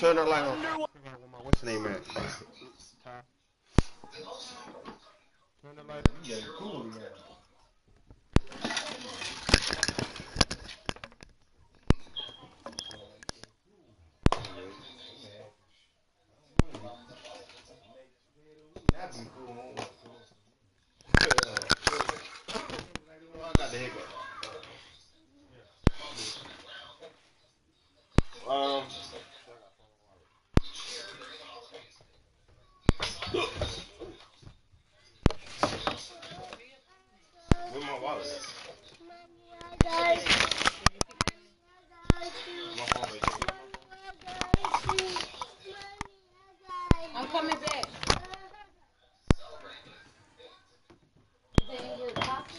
Turn the light on. What's the name, man? Turn the light on. Yeah, cool, man. Where's my wallet at? I'm coming back. Is it in your pocket?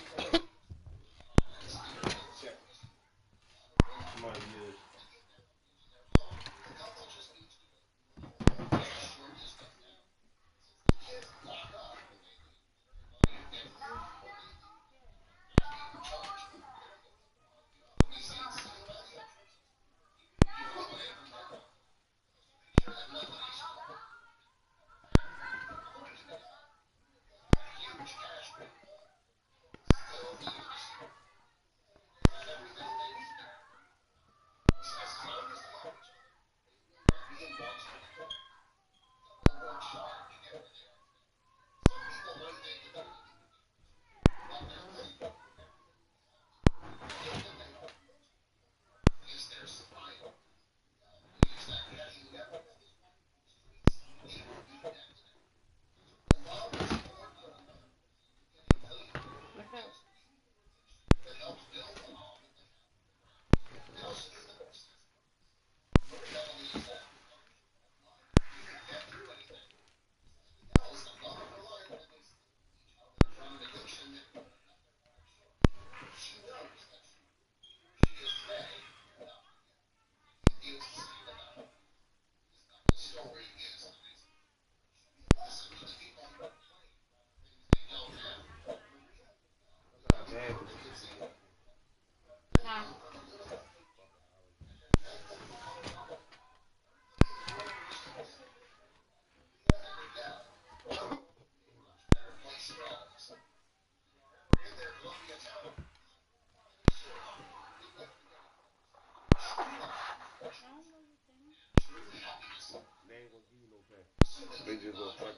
They just go fuck it.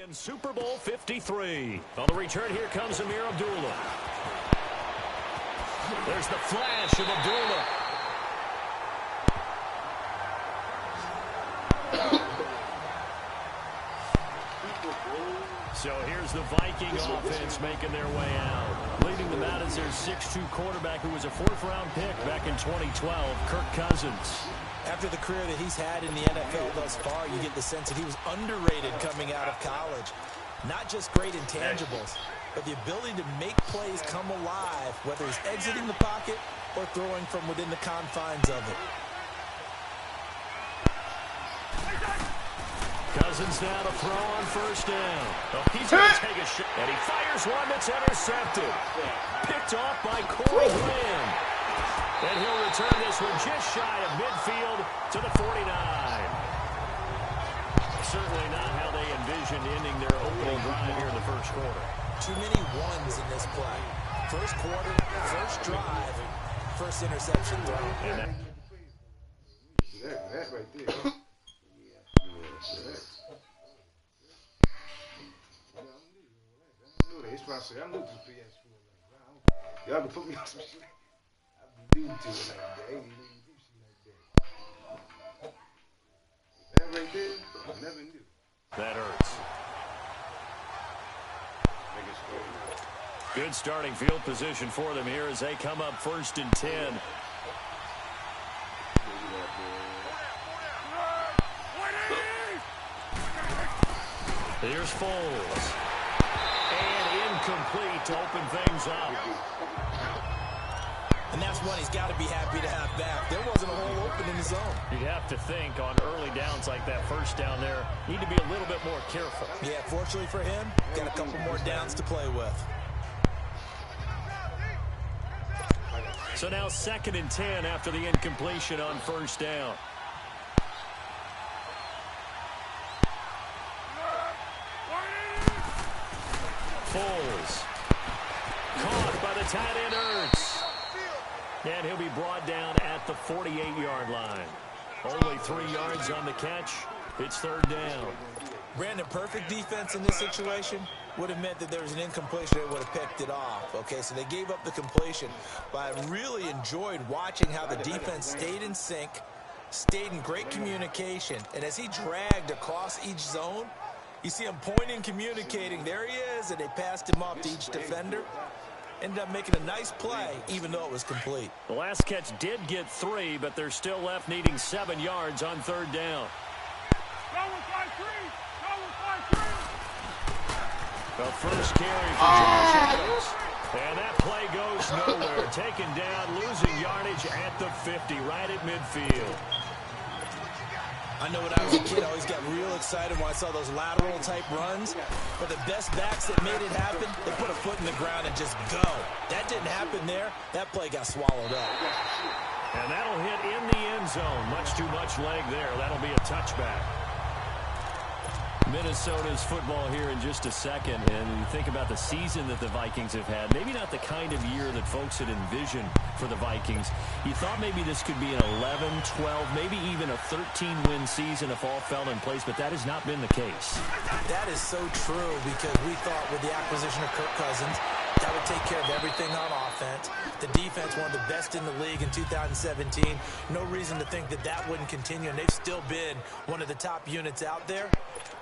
In Super Bowl 53. On the return, here comes Ameer Abdullah. There's the flash of Abdullah. So here's the Viking offense making their way out. Leading them out is their 6'2 quarterback who was a fourth-round pick back in 2012, Kirk Cousins. After the career that he's had in the NFL thus far, you get the sense that he was underrated coming out of college. Not just great intangibles, but the ability to make plays come alive, whether he's exiting the pocket or throwing from within the confines of it. Cousins now to throw on first down. Oh, he's going to take a shot, and he fires one that's intercepted. Picked off by Corey Glenn. And he'll return this one just shy of midfield to the 49. Certainly not how they envisioned ending their opening drive here in the first quarter. Too many ones in this play. First quarter, first drive, first interception throw. That right there. I knew this PS4. Y'all can put me on some shit. I be new to it like that. I ain't even do shit like that. That right there, I never knew. That hurts. Good starting field position for them here as they come up 1st and 10. Here's Foles. And incomplete to open things up. And that's one he's got to be happy to have back. There wasn't a hole open in the zone. You'd have to think on early downs like that first down there, need to be a little bit more careful. Yeah, fortunately for him, got a couple more downs to play with. So now 2nd and 10 after the incompletion on first down. Foles. Caught by the tight end Ertz. And he'll be brought down at the 48-yard line. Only 3 yards on the catch. It's 3rd down. Brandon, perfect defense in this situation would have meant that there was an incompletion. They would have picked it off. Okay, so they gave up the completion. But I really enjoyed watching how the defense stayed in sync, stayed in great communication. And as he dragged across each zone, you see him pointing, communicating. There he is, and they passed him off to each defender. Ended up making a nice play, even though it was complete. The last catch did get 3, but they're still left needing 7 yards on 3rd down. The first carry for Josh Adams. And that play goes nowhere. Taken down, losing yardage at the 50, right at midfield. I know when I was a kid, I always got real excited when I saw those lateral-type runs. But the best backs that made it happen, they put a foot in the ground and just go. That didn't happen there. That play got swallowed up. And that'll hit in the end zone. Much too much leg there. That'll be a touchback. Minnesota's football here in just a second, and you think about the season that the Vikings have had, maybe not the kind of year that folks had envisioned for the Vikings. You thought maybe this could be an 11, 12, maybe even a 13-win season if all fell in place, but that has not been the case. That is so true, because we thought with the acquisition of Kirk Cousins, that would take care of everything on offense. The defense, one of the best in the league in 2017. No reason to think that that wouldn't continue, and they've still been one of the top units out there.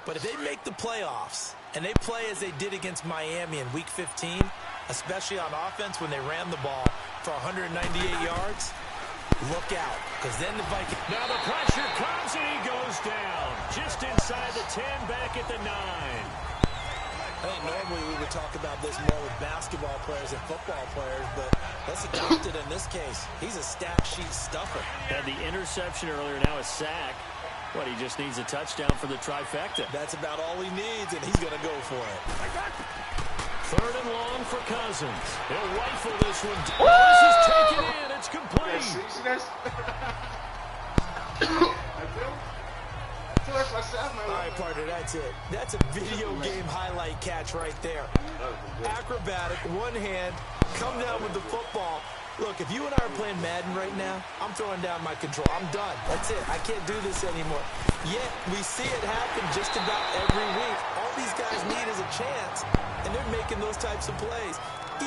But if they make the playoffs, and they play as they did against Miami in Week 15, especially on offense when they ran the ball for 198 yards, look out, because then the Vikings... Now the pressure comes, and he goes down. Just inside the 10, back at the 9. I think normally we would talk about this more with basketball players and football players, but let's adopt it in this case. He's a stat sheet stuffer. Had the interception earlier, now a sack. What, he just needs a touchdown for the trifecta. That's about all he needs, and he's going to go for it. 3rd and long for Cousins. He'll rifle this one. This is taken in. It's complete. All right, partner, that's it. That's a video game highlight catch right there. Acrobatic, one hand, come down with the football. Look, if you and I are playing Madden right now, I'm throwing down my control. I'm done. That's it. I can't do this anymore. Yet, we see it happen just about every week. All these guys need is a chance, and they're making those types of plays,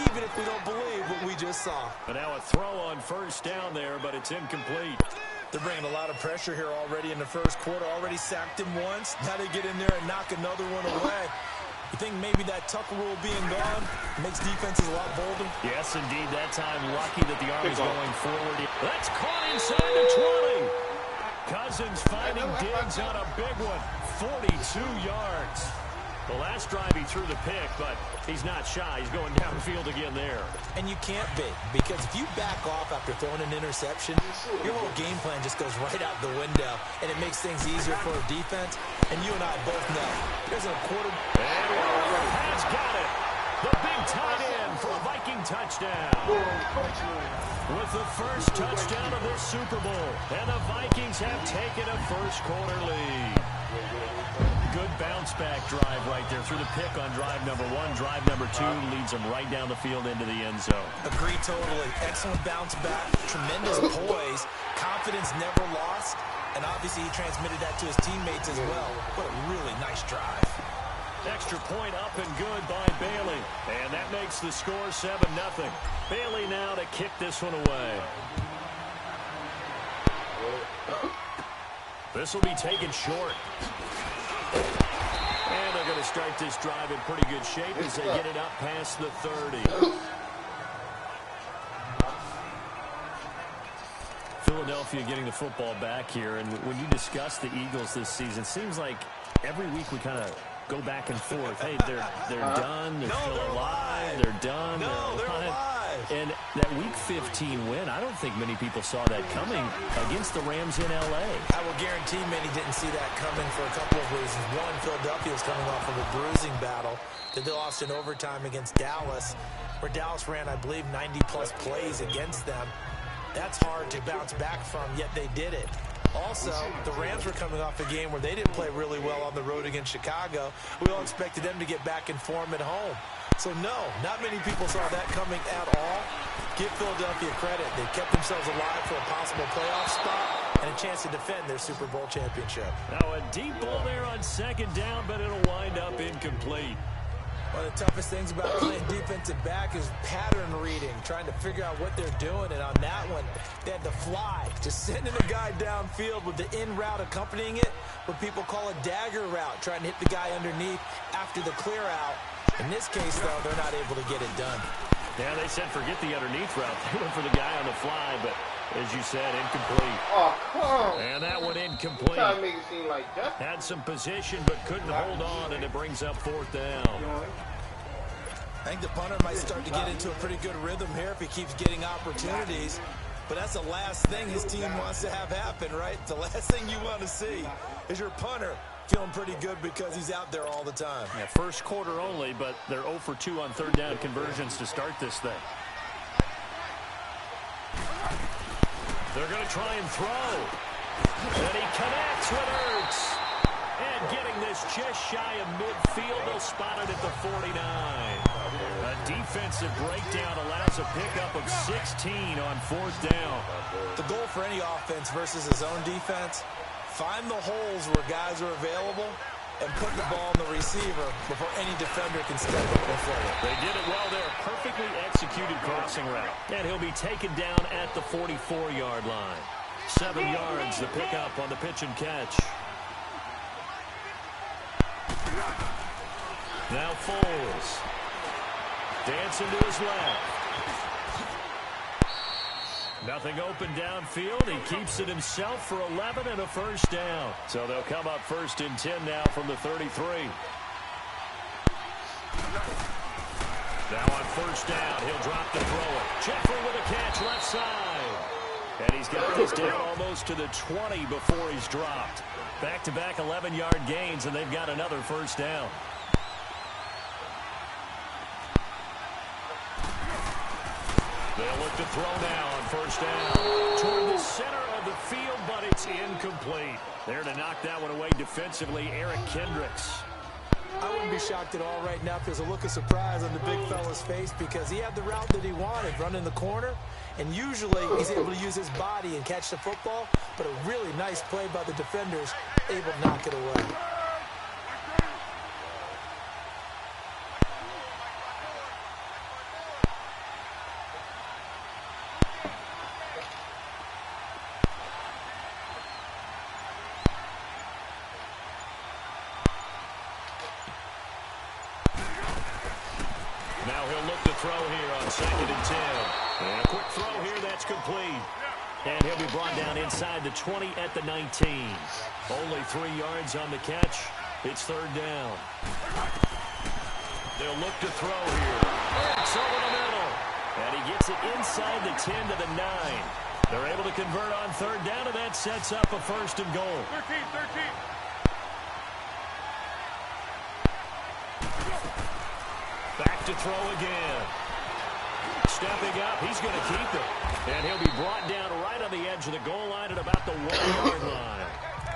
even if we don't believe what we just saw. But now a throw on first down there, but it's incomplete. They're bringing a lot of pressure here already in the first quarter. Already sacked him once. Now they get in there and knock another one away. You think maybe that Tucker rule being gone makes defenses a lot bolder? Yes, indeed. That time, lucky that the Army's going forward. That's caught inside the 20. Cousins finding Diggs on a big one. 42 yards. The last drive he threw the pick, but he's not shy. He's going downfield again there. And you can't be, because if you back off after throwing an interception, your whole game plan just goes right out the window, and it makes things easier for a defense. And you and I both know there's a quarter. And Walker has got it. The big tight end for a Viking touchdown. With the first touchdown of this Super Bowl, and the Vikings have taken a first quarter lead. Good bounce-back drive right there through the pick on drive number 1. Drive number 2 leads them right down the field into the end zone. Agree totally. Excellent bounce-back, tremendous poise, confidence never lost, and obviously he transmitted that to his teammates as well. What a really nice drive. Extra point up and good by Bailey. And that makes the score 7-0. Bailey now to kick this one away. This will be taken short. And they're going to start this drive in pretty good shape as they get it up past the 30. Philadelphia getting the football back here. And when you discuss the Eagles this season, seems like every week we kind of go back and forth. Hey, they're done. They're still alive. They're done. No, they're alive. And that Week 15 win, I don't think many people saw that coming against the Rams in L.A. I will guarantee many didn't see that coming for a couple of reasons. One, Philadelphia is coming off of a bruising battle that they lost in overtime against Dallas, where Dallas ran, I believe, 90-plus plays against them. That's hard to bounce back from, yet they did it. Also, the Rams were coming off a game where they didn't play really well on the road against Chicago. We all expected them to get back in form at home. So, no, not many people saw that coming at all. Give Philadelphia credit. They kept themselves alive for a possible playoff spot and a chance to defend their Super Bowl championship. Now, a deep ball there on second down, but it'll wind up incomplete. One of the toughest things about playing defensive back is pattern reading, trying to figure out what they're doing. And on that one, they had to fly, just sending a guy downfield with the in route accompanying it, what people call a dagger route, trying to hit the guy underneath after the clear out. In this case, though, they're not able to get it done. Yeah, they said forget the underneath route. They went for the guy on the fly, but as you said, incomplete. Oh, come on. And that one incomplete. Trying to make it seem like that. Had some position, but couldn't hold on, and it brings up fourth down. I think the punter might start to get into a pretty good rhythm here if he keeps getting opportunities. But that's the last thing his team wants to have happen, right? The last thing you want to see is your punter feeling pretty good because he's out there all the time. Yeah, first quarter only, but they're 0 for 2 on third down conversions to start this thing. They're going to try and throw. And he connects with Ertz. And getting this just shy of midfield, they'll spot it at the 49. A defensive breakdown allows a pickup of 16 on fourth down. The goal for any offense versus his own defense, find the holes where guys are available and put the ball on the receiver before any defender can step up and fill it. They did it well there. Perfectly executed crossing route. And he'll be taken down at the 44-yard line. 7 yards, the pickup on the pitch and catch. Now Foles. Dancing to his left. Nothing open downfield. He keeps it himself for 11 and a first down. So they'll come up first and 10 now from the 33. Now on first down, he'll drop to throw it. Jeffrey with a catch left side. And he's got this down almost to the 20 before he's dropped. Back-to-back 11-yard gains, and they've got another first down. They'll look to throw now on first down. Toward the center of the field, but it's incomplete. There to knock that one away defensively, Eric Kendricks. I wouldn't be shocked at all right now if there's a look of surprise on the big fella's face because he had the route that he wanted, running the corner, and usually he's able to use his body and catch the football, but a really nice play by the defenders, able to knock it away. Now he'll look to throw here on 2nd and 10. And a quick throw here, that's complete. And he'll be brought down inside the 20 at the 19. Only 3 yards on the catch. It's third down. They'll look to throw here. Ertz over the middle. And he gets it inside the 10 to the 9. They're able to convert on third down, and that sets up a first and goal. 13. Back to throw again. Stepping up, he's going to keep it. And he'll be brought down right on the edge of the goal line at about the 1-yard line.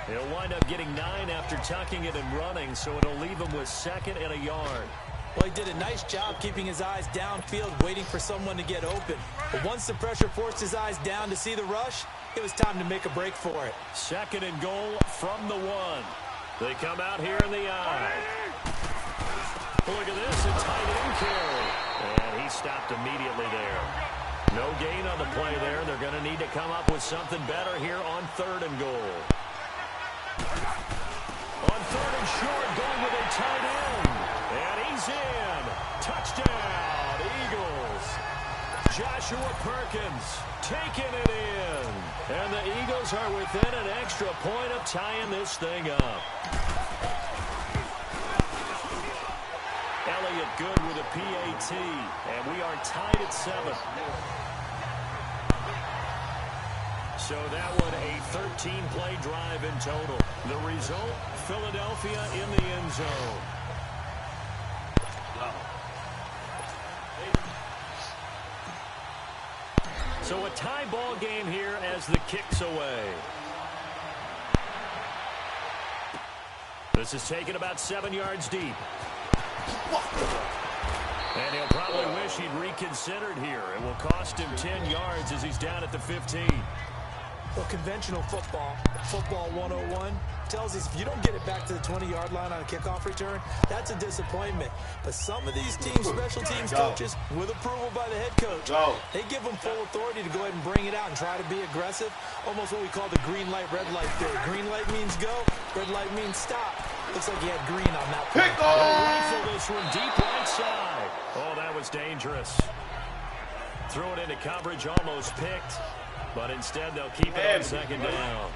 He'll wind up getting 9 after tucking it and running, so it'll leave him with 2nd and a yard. Well, he did a nice job keeping his eyes downfield, waiting for someone to get open. But once the pressure forced his eyes down to see the rush, it was time to make a break for it. 2nd and goal from the 1. They come out here in the eye. Look at this, a tight end carry. And he stopped immediately there. No gain on the play there. They're going to need to come up with something better here on 3rd and goal. On 3rd and short, going with a tight end. And he's in. Touchdown, Eagles. Joshua Perkins taking it in. And the Eagles are within an extra point of tying this thing up. Elliott good with a PAT, and we are tied at 7. So that one, a 13-play drive in total. The result, Philadelphia in the end zone. So a tie ball game here as the kick's away. This is taken about 7 yards deep. And he'll probably wish he'd reconsidered here. It will cost him 10 yards as he's down at the 15. Well, conventional football 101, tells us if you don't get it back to the 20-yard line on a kickoff return, that's a disappointment. But some of these teams, special teams coaches, with approval by the head coach, they give them full authority to go ahead and bring it out and try to be aggressive. Almost what we call the green light, red light theory. Green light means go, red light means stop. Looks like he had green on that play. Rifle this one deep right side. Oh, that was dangerous. Throw it into coverage, almost picked. But instead, they'll keep it on second down.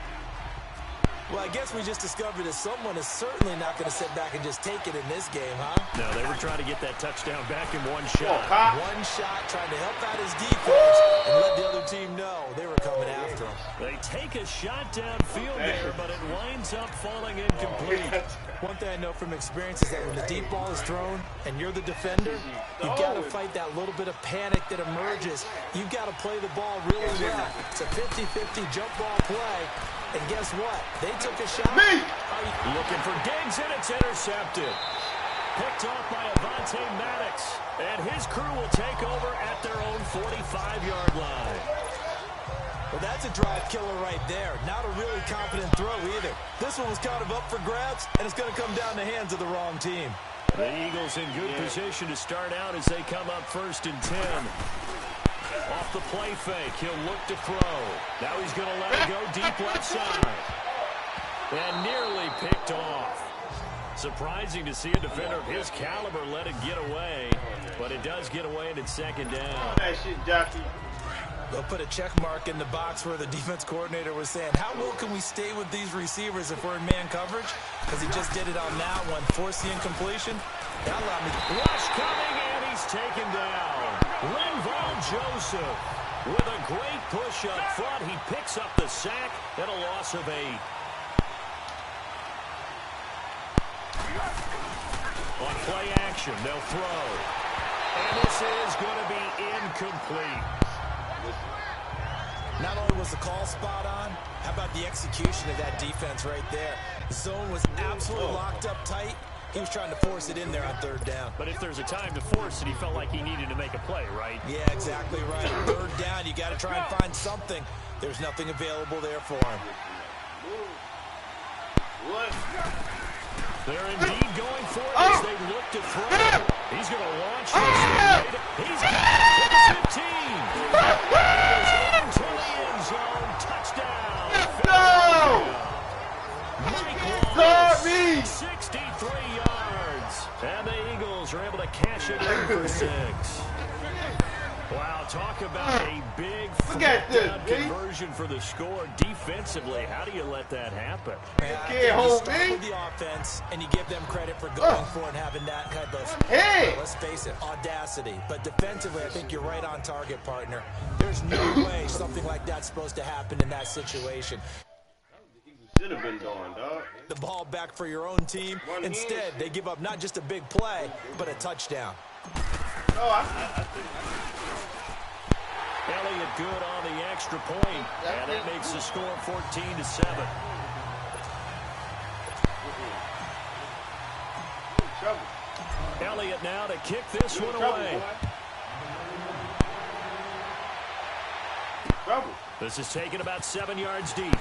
Well, I guess we just discovered that someone is certainly not going to sit back and just take it in this game, huh? No, they were trying to get that touchdown back in one shot. One shot, trying to help out his defense and let the other team know they were coming after him. They take a shot downfield there, but it winds up falling incomplete. One thing I know from experience is that when the deep ball is thrown and you're the defender, you've got to fight that little bit of panic that emerges. You've got to play the ball really well. It's a 50-50 jump ball play. And guess what? They took a shot. Looking for Diggs, and it's intercepted. Picked off by Avonte Maddox. And his crew will take over at their own 45-yard line. Well, that's a drive killer right there. Not a really confident throw either. This one was kind of up for grabs, and it's going to come down the hands of the wrong team. The Eagles in good position to start out as they come up 1st and 10. Off the play fake, he'll look to throw. Now he's going to let it go deep left side. And nearly picked off. Surprising to see a defender of his caliber let it get away. But it does get away and it's second down. That shit, jockey. They'll put a check mark in the box where the defense coordinator was saying, how well can we stay with these receivers if we're in man coverage? Because he just did it on that one. Force the incompletion. That allowed me. Rush coming, and he's taken down. Linval Joseph with a great push up front. He picks up the sack and a loss of 8. On play action, they'll throw. And this is going to be incomplete. Not only was the call spot on, how about the execution of that defense right there? The zone was absolutely locked up tight. He was trying to force it in there on 3rd down. But if there's a time to force it, he felt like he needed to make a play, right? Yeah, exactly right. 3rd down, you got to try and find something. There's nothing available there for him. They're indeed going for it as they look to throw. He's going to launch this. He's got it to the 15. Into the end zone. Touchdown. No! Mike Wallace, 63 yards. And the Eagles are able to cash it in for 6. Wow, talk about a big conversion for the score defensively. How do you let that happen? Can't hold You start me. with the offense, and you give them credit for going for it and having that type of, let's face it, audacity. But defensively, I think you're right on target, partner. There's no way something like that's supposed to happen in that situation. Should have been doing, dog. The ball back for your own team. Instead, they give up not just a big play, but a touchdown. No, I think. Elliott good on the extra point, and that makes the score 14-7. Trouble. Elliott now to kick this one away. Trouble. This is taken about 7 yards deep.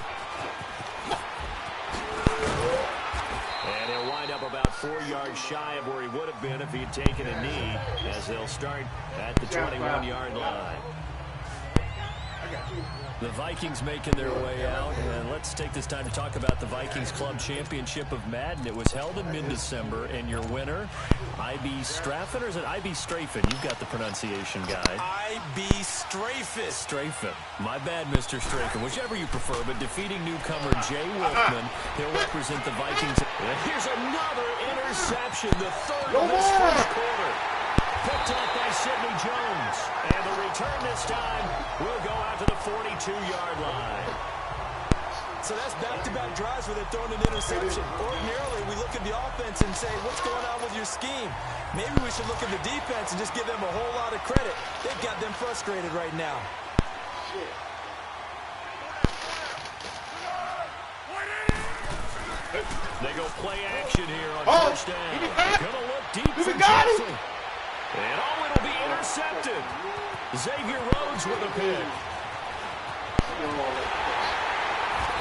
And he'll wind up about 4 yards shy of where he would have been if he had taken a knee, as they'll start at the 21-yard line. The Vikings making their way out, and let's take this time to talk about the Vikings Club Championship of Madden. It was held in mid-December, and your winner, I.B. Straffen, or is it I.B. Strafen? You've got the pronunciation guide. I.B. Strafen. Strafen. My bad, Mr. Strafen. Whichever you prefer, but defeating newcomer Jay Wolfman, he'll represent the Vikings. And here's another interception, the 3rd of this 1st quarter. this time will go out to the 42-yard line. So that's back-to-back drives where they're throwing an interception. Ordinarily, we look at the offense and say, what's going on with your scheme? Maybe we should look at the defense and just give them a whole lot of credit. They've got them frustrated right now. They go play action here on first down. Gonna look deep for Jackson. And it'll be intercepted. Xavier Rhodes with a pick.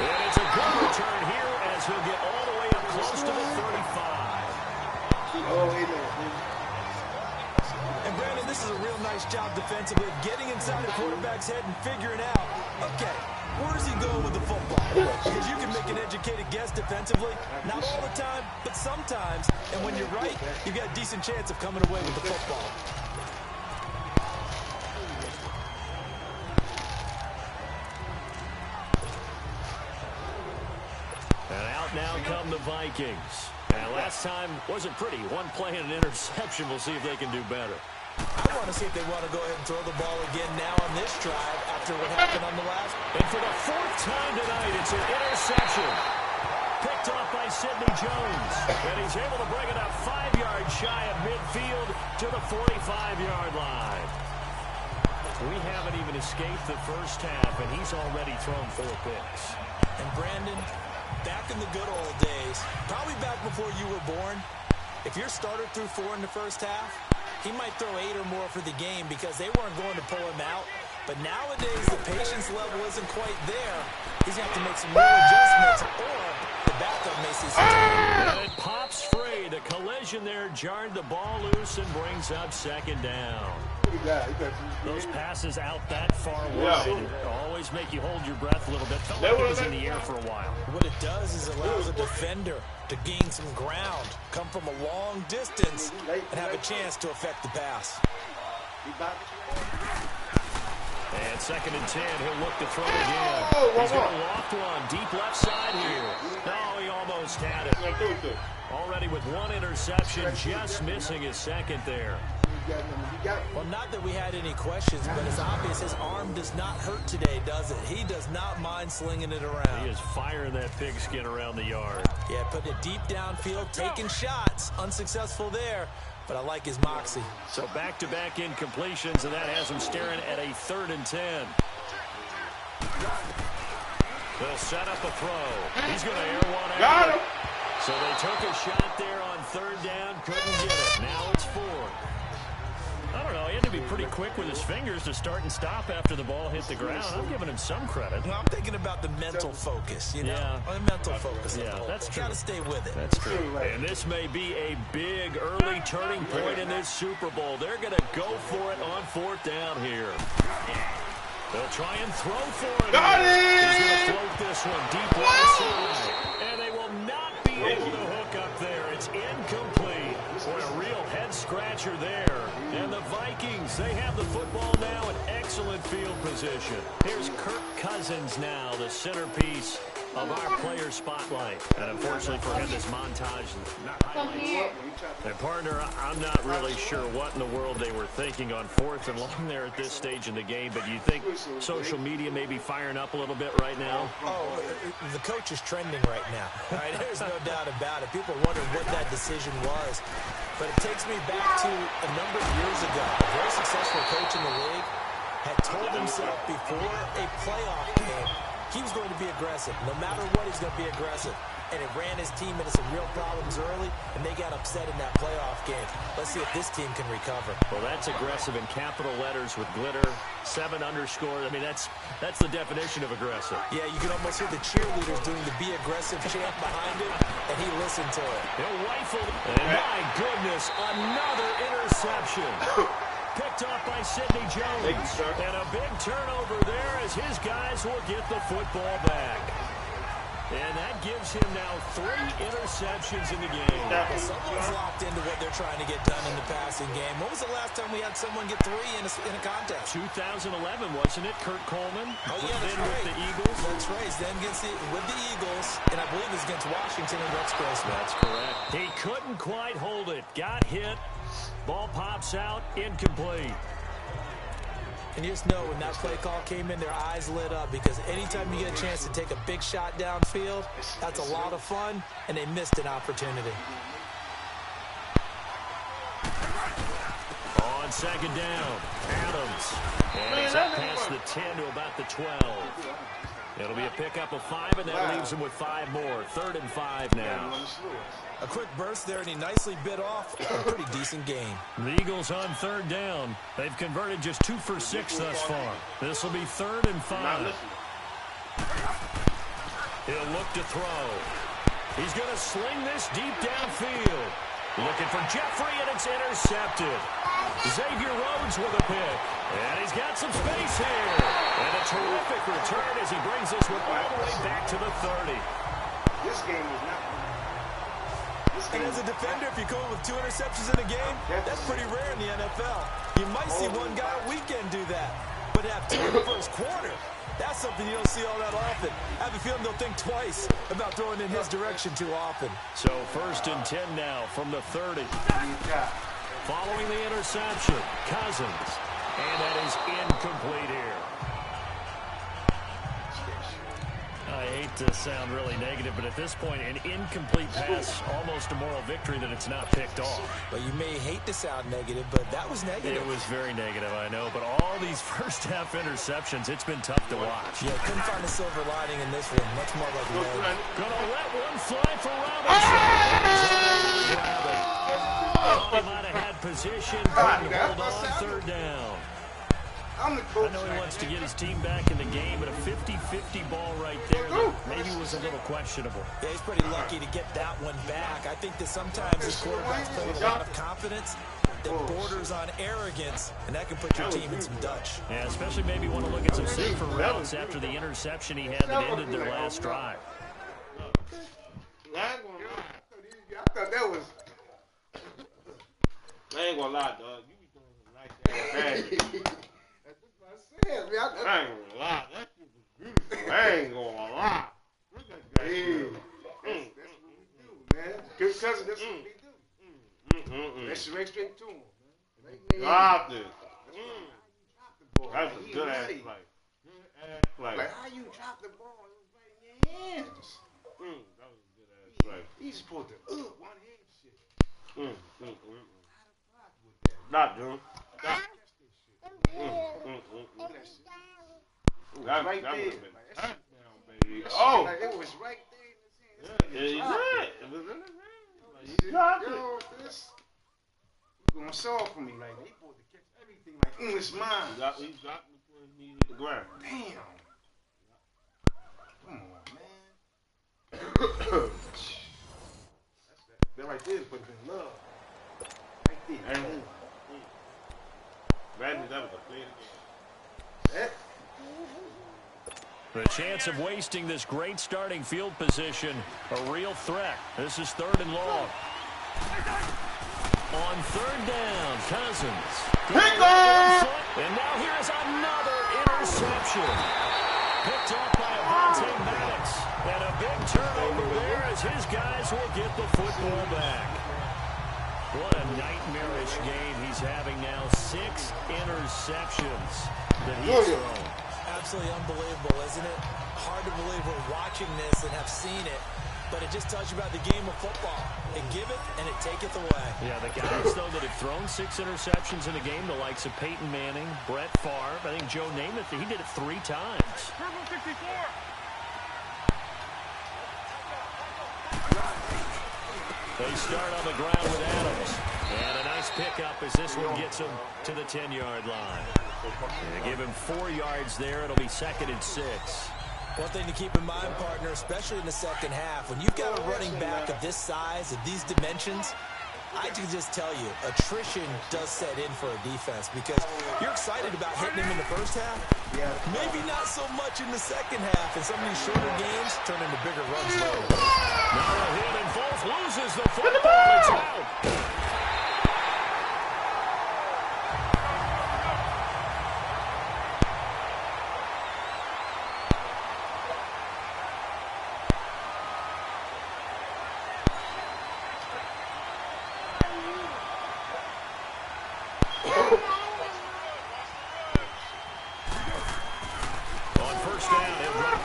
And it's a good return here as he'll get all the way up close to the 35. And Brandon, this is a real nice job defensively of getting inside the quarterback's head and figuring out, okay, where is he going with the football? Because you can make an educated guess defensively. Not all the time, but sometimes. And when you're right, you've got a decent chance of coming away with the football. And out now come the Vikings. And last time wasn't pretty. One play and an interception. We'll see if they can do better. I want to see if they want to go ahead and throw the ball again now on this drive after what happened on the last. And for the fourth time tonight, it's an interception. Picked off by Sidney Jones. And he's able to bring it up 5 yards shy of midfield to the 45-yard line. We haven't even escaped the first half, and he's already thrown 4 picks. And Brandon, back in the good old days, probably back before you were born, if your starter threw 4 in the first half, he might throw 8 or more for the game because they weren't going to pull him out. But nowadays, the patience level isn't quite there. He's going to have to make some real adjustments, or the backup may see some time. And it pops free. The collision there jarred the ball loose and brings up second down. Those passes out that far wide always make you hold your breath a little bit. Felt like it was in the air for a while. What it does is allows a defender to gain some ground, come from a long distance, and have a chance to affect the pass. And 2nd and 10, he'll look to throw again. He's going to loft one deep left side here. No, he almost had it. Already with 1 interception, just missing his second there. Well, not that we had any questions, but it's obvious his arm does not hurt today, does it? He does not mind slinging it around. He is firing that pigskin around the yard. Yeah, putting it deep downfield, taking shots. Unsuccessful there, but I like his moxie. So back-to-back incompletions, and that has him staring at a 3rd and 10. They'll set up a throw. He's going to air one out. Got him. So they took a shot there on 3rd down, couldn't get it. Now it's 4. I don't know, he had to be pretty quick with his fingers to start and stop after the ball hit the ground. I'm giving him some credit. Well, I'm thinking about the mental focus, you know? Yeah. The mental focus. Yeah, that's true. Got to stay with it. That's true. And this may be a big early turning point in this Super Bowl. They're going to go for it on 4th down here. They'll try and throw for it. Got it! He's going to float this one deep right side. And they will not be able to hook up there. It's incomplete. Boy, a real head-scratcher there. And the Vikings, they have the football now in excellent field position. Here's Kirk Cousins now, the centerpiece of our player spotlight. And unfortunately for him, this montage is not highlights. And partner, I'm not really sure what in the world they were thinking on 4th and long there at this stage in the game, but you think social media may be firing up a little bit right now? Oh, the coach is trending right now. All right, there's no doubt about it. People are wondering what that decision was. But it takes me back to a number of years ago. A very successful coach in the league had told himself before a playoff game he was going to be aggressive. No matter what, he's going to be aggressive. And it ran his team into some real problems early, and they got upset in that playoff game. Let's see if this team can recover. Well, that's aggressive in capital letters with glitter, 7 underscore. I mean, that's the definition of aggressive. Yeah, you can almost hear the cheerleaders doing the be aggressive chant behind him, and he listened to it. He'll rifle. And my goodness, another interception. Picked off by Sidney Jones. And a big turnover there as his guys will get the football back. And that gives him now 3 interceptions in the game. Well, someone's locked into what they're trying to get done in the passing game. When was the last time we had someone get 3 in a contest? 2011, wasn't it? Kurt Coleman. Oh, yeah, that's then right. with the Eagles. That's right. Then with the Eagles, and I believe it was against Washington and Rex Grossman. That's correct. He couldn't quite hold it. Got hit. Ball pops out. Incomplete. And you just know when that play call came in, their eyes lit up because anytime you get a chance to take a big shot downfield, that's a lot of fun, and they missed an opportunity. On second down, Adams. And he's up past the 10 to about the 12. It'll be a pickup of 5, and that leaves him with 5 more. 3rd and 5 now. A quick burst there, and he nicely bit off a pretty decent gain. The Eagles on 3rd down. They've converted just 2 for 6 thus far. This will be 3rd and 5. He'll look to throw. He's going to sling this deep downfield. Looking for Jeffrey, and it's intercepted. Xavier Rhodes with a pick. And he's got some space here. And a terrific return as he brings this one all the way back to the 30. This game is not. And as a defender, if you come up with 2 interceptions in a game, that's pretty rare in the NFL. You might see one guy a weekend do that. But to have 2 in the first quarter, that's something you don't see all that often. I have a feeling they'll think twice about throwing in his direction too often. So 1st and 10 now from the 30. Following the interception, Cousins. And that is incomplete here. I hate to sound really negative, but at this point, an incomplete pass, almost a moral victory that it's not picked off. But you may hate to sound negative, but that was negative. It was very negative, I know. But all these first-half interceptions, it's been tough to watch. Yeah, couldn't find a silver lining in this one. Much more like lead. Gonna let one fly for Robinson. He might have had position, couldn't hold on 3rd down. I'm the coach. I know he wants to get his team back in the game, but a 50-50 ball right there that maybe was a little questionable. Yeah, he's pretty lucky to get that one back. I think that sometimes his quarterbacks play with a lot of confidence that borders on arrogance, and that can put your team in some Dutch. Yeah, especially maybe want to look at some safer routes after the interception he had that ended their last drive. I thought that was. I ain't gonna lie, dog. You be doing some nice ass. I ain't gonna lie. That shit was beautiful. I ain't gonna lie. Look at that. That's what we do, man. Good cousin, that's what we do. That's right straight to him, man. Drop it. That's That's a good ass play. Like, how you drop the ball? It was right in your hands. That was a good ass play. He's supposed to one hand shit. Not doing. That Right that there. would've been Like, touchdown, baby. Like, Oh, it was right there in his hands. yeah, he did. It was in his hand. Like, he dropped it. Yo, this gonna solve for me. Like, he supposed to catch everything. Like, it's mine. He dropped before he hit the ground. Damn. Come on, man. That right there is supposed to be love. Right there. And Randy, that was a play again. That. The chance of wasting this great starting field position, a real threat. This is 3rd and long. On 3rd down, Cousins. And now here is another interception. Picked off by Avonte Maddox. And a big turnover there as his guys will get the football back. What a nightmarish game he's having now. 6 interceptions that he's thrown. Absolutely unbelievable, isn't it? Hard to believe we're watching this and have seen it, but it just tells you about the game of football. It giveth and it taketh away. Yeah, the guys, though, that have thrown 6 interceptions in a game, the likes of Peyton Manning, Brett Favre, I think Joe Namath, he did it 3 times. They start on the ground with Adams. And a nice pickup as this one gets him to the 10-yard line. They give him 4 yards there. It'll be 2nd and 6. One thing to keep in mind, partner, especially in the second half, when you've got a running back of this size, of these dimensions, I can just tell you, attrition does set in for a defense because you're excited about hitting him in the first half. Yeah. Maybe not so much in the second half, and some of these shorter games turn into bigger runs later. Now a hit and Foles loses the football. It's out.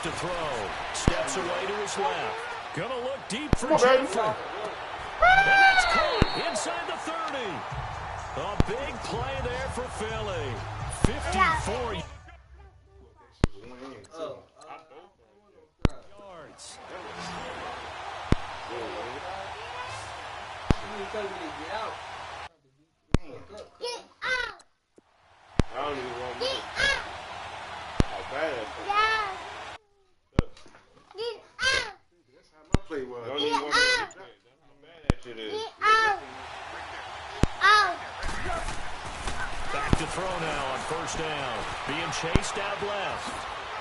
to throw. Steps away to his left. Gonna look deep for Jeffrey. And that's caught inside the 30. A big play there for Philly. 54 yards. Get out! I don't even want to. Get out! How bad that is. Get out! That's how my play was. I don't even want to. That's how bad that shit is. Get out! Out! Back to throw now on first down. Being chased out left.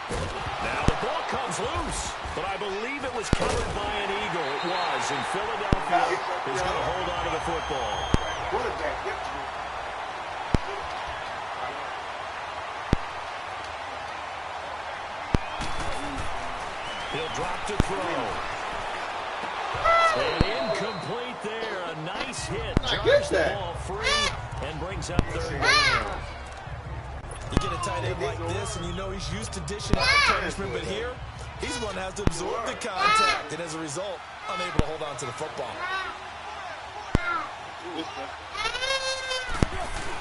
Now the ball comes loose, but I believe it was covered by an Eagle. It was, and Philadelphia is going to hold on to the football. Quarterback, yep. He'll drop to throw. And incomplete there. A nice hit. Jars the ball free and brings up third down. You get a tight end like this, and you know he's used to dishing out the punishment, but here, he's one that has to absorb the contact, and as a result, unable to hold on to the football.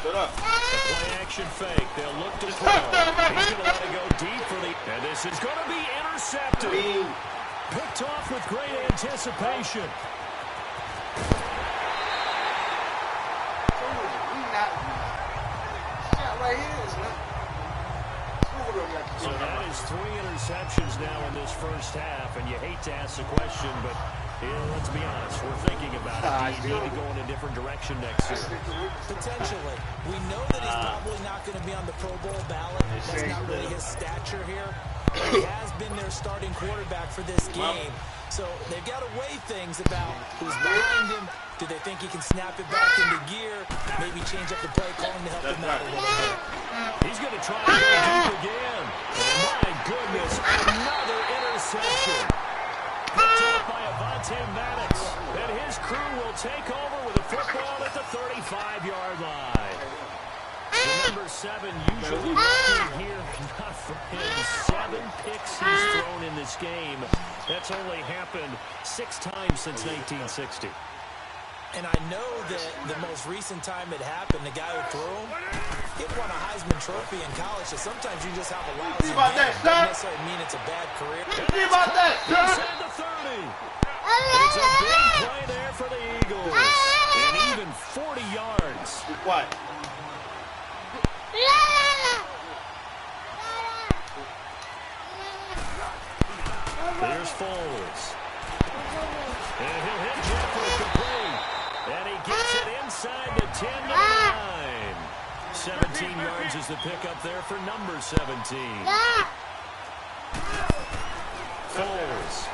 Shut up. The play action fake. They'll look to throw. He's going to let it go deep for the... And this is going to be intercepted. Picked off with great anticipation. Right here is not. So that is 3 interceptions now in this first half, and you hate to ask the question, but let's be honest, we're thinking about it. Do you need to go in a different direction next year? Potentially. We know that he's probably not going to be on the Pro Bowl ballot. That's not really his stature here. But he has been their starting quarterback for this game. So they've got to weigh things about who's behind him. Do they think he can snap it back into gear? Maybe change up the play calling to help him out a little bit. He's going to try to go deep again. And my goodness, another interception. Picked up by Avonte Maddox. And his crew will take over with a football at the 35-yard line. The number 7 usually lucky here, not for him. 7 picks he's thrown in this game. That's only happened 6 times since 1960. And I know that the most recent time it happened, the guy who threw him, he won a Heisman Trophy in college, so sometimes you just have a lousy game. Doesn't necessarily mean it's a bad career. Inside the 30. It's a big play there for the Eagles. And even 40 yards. What? Here's Foles. And he'll hit Jeffrey complete. And he gets it inside the 10 to 9. 17 yards is the pickup there for number 17. Foles.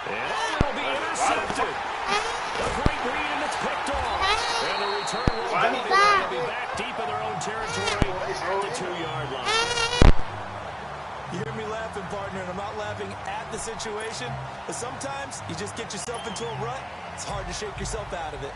And it'll be intercepted. A great read, and it's picked off. And the return will be back deep in their own territory at the 2-yard line. You hear me laughing, partner, and I'm not laughing at the situation, but sometimes you just get yourself into a rut. It's hard to shake yourself out of it.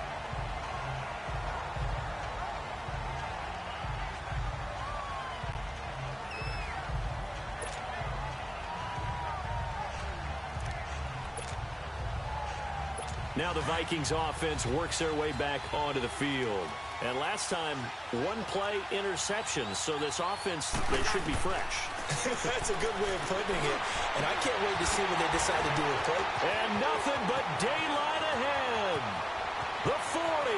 Now the Vikings offense works their way back onto the field. And last time, 1-play interceptions. So this offense, they should be fresh. That's a good way of putting it. And I can't wait to see what they decide to do with play. And nothing but daylight ahead. The 40,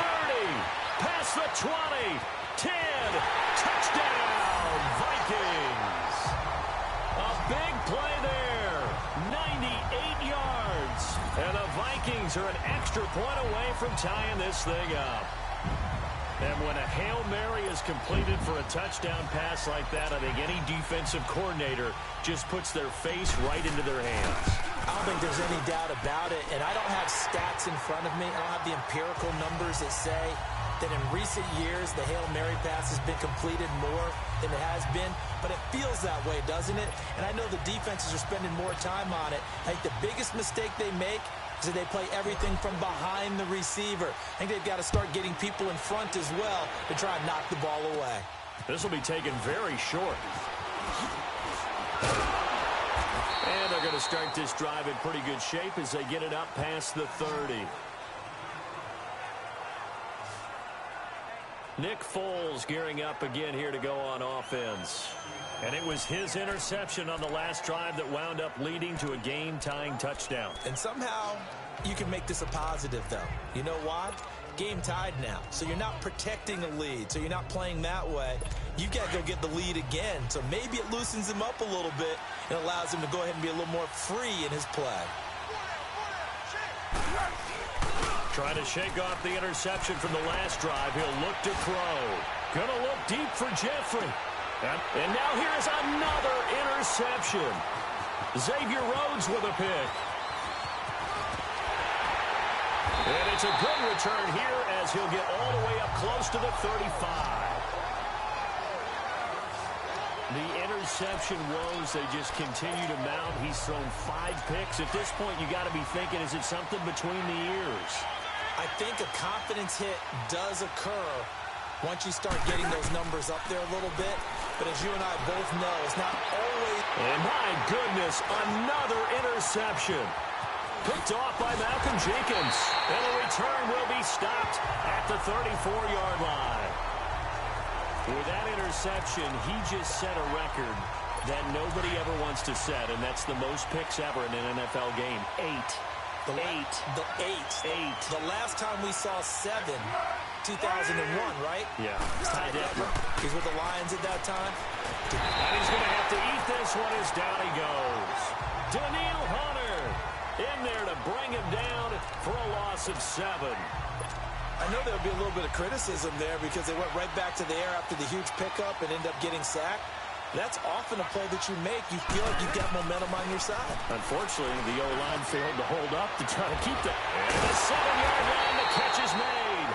30, past the 20, 10, touchdown, Vikings. A big play there, 98 yards. And the Vikings are an extra point away from tying this thing up. And when a Hail Mary is completed for a touchdown pass like that, I think any defensive coordinator just puts their face right into their hands. I don't think there's any doubt about it. And I don't have stats in front of me. I don't have the empirical numbers that say that in recent years the Hail Mary pass has been completed more than it has been. But it feels that way, doesn't it? And I know the defenses are spending more time on it. I think the biggest mistake they make is that they play everything from behind the receiver. I think they've got to start getting people in front as well to try and knock the ball away. This will be taken very short. And they're going to start this drive in pretty good shape as they get it up past the 30. Nick Foles gearing up again here to go on offense. And it was his interception on the last drive that wound up leading to a game-tying touchdown. And somehow you can make this a positive, though. You know why? Game tied now. So you're not protecting a lead. So you're not playing that way. You've got to go get the lead again. So maybe it loosens him up a little bit and allows him to go ahead and be a little more free in his play. Trying to shake off the interception from the last drive. He'll look to throw. Gonna look deep for Jeffrey. And now here's another interception. Xavier Rhodes with a pick. And it's a good return here as he'll get all the way up close to the 35. The interception woes, they just continue to mount. He's thrown 5 picks. At this point, you got to be thinking, is it something between the ears? I think a confidence hit does occur once you start getting those numbers up there a little bit. But as you and I both know, it's not always... And my goodness, another interception. Picked off by Malcolm Jenkins. And the return will be stopped at the 34-yard line. With that interception, he just set a record that nobody ever wants to set, and that's the most picks ever in an NFL game. 8. The last time we saw 7, 2001, right? Yeah. Ty Detmer. He's with the Lions at that time. And he's going to have to eat this one as down he goes. Danielle Hunter in there to bring him down for a loss of 7. I know there'll be a little bit of criticism there because they went right back to the air after the huge pickup and ended up getting sacked. That's often a play that you make. You feel like you've got momentum on your side. Unfortunately, the O-line failed to hold up to try to keep that. And the 7-yard line, the catch is made.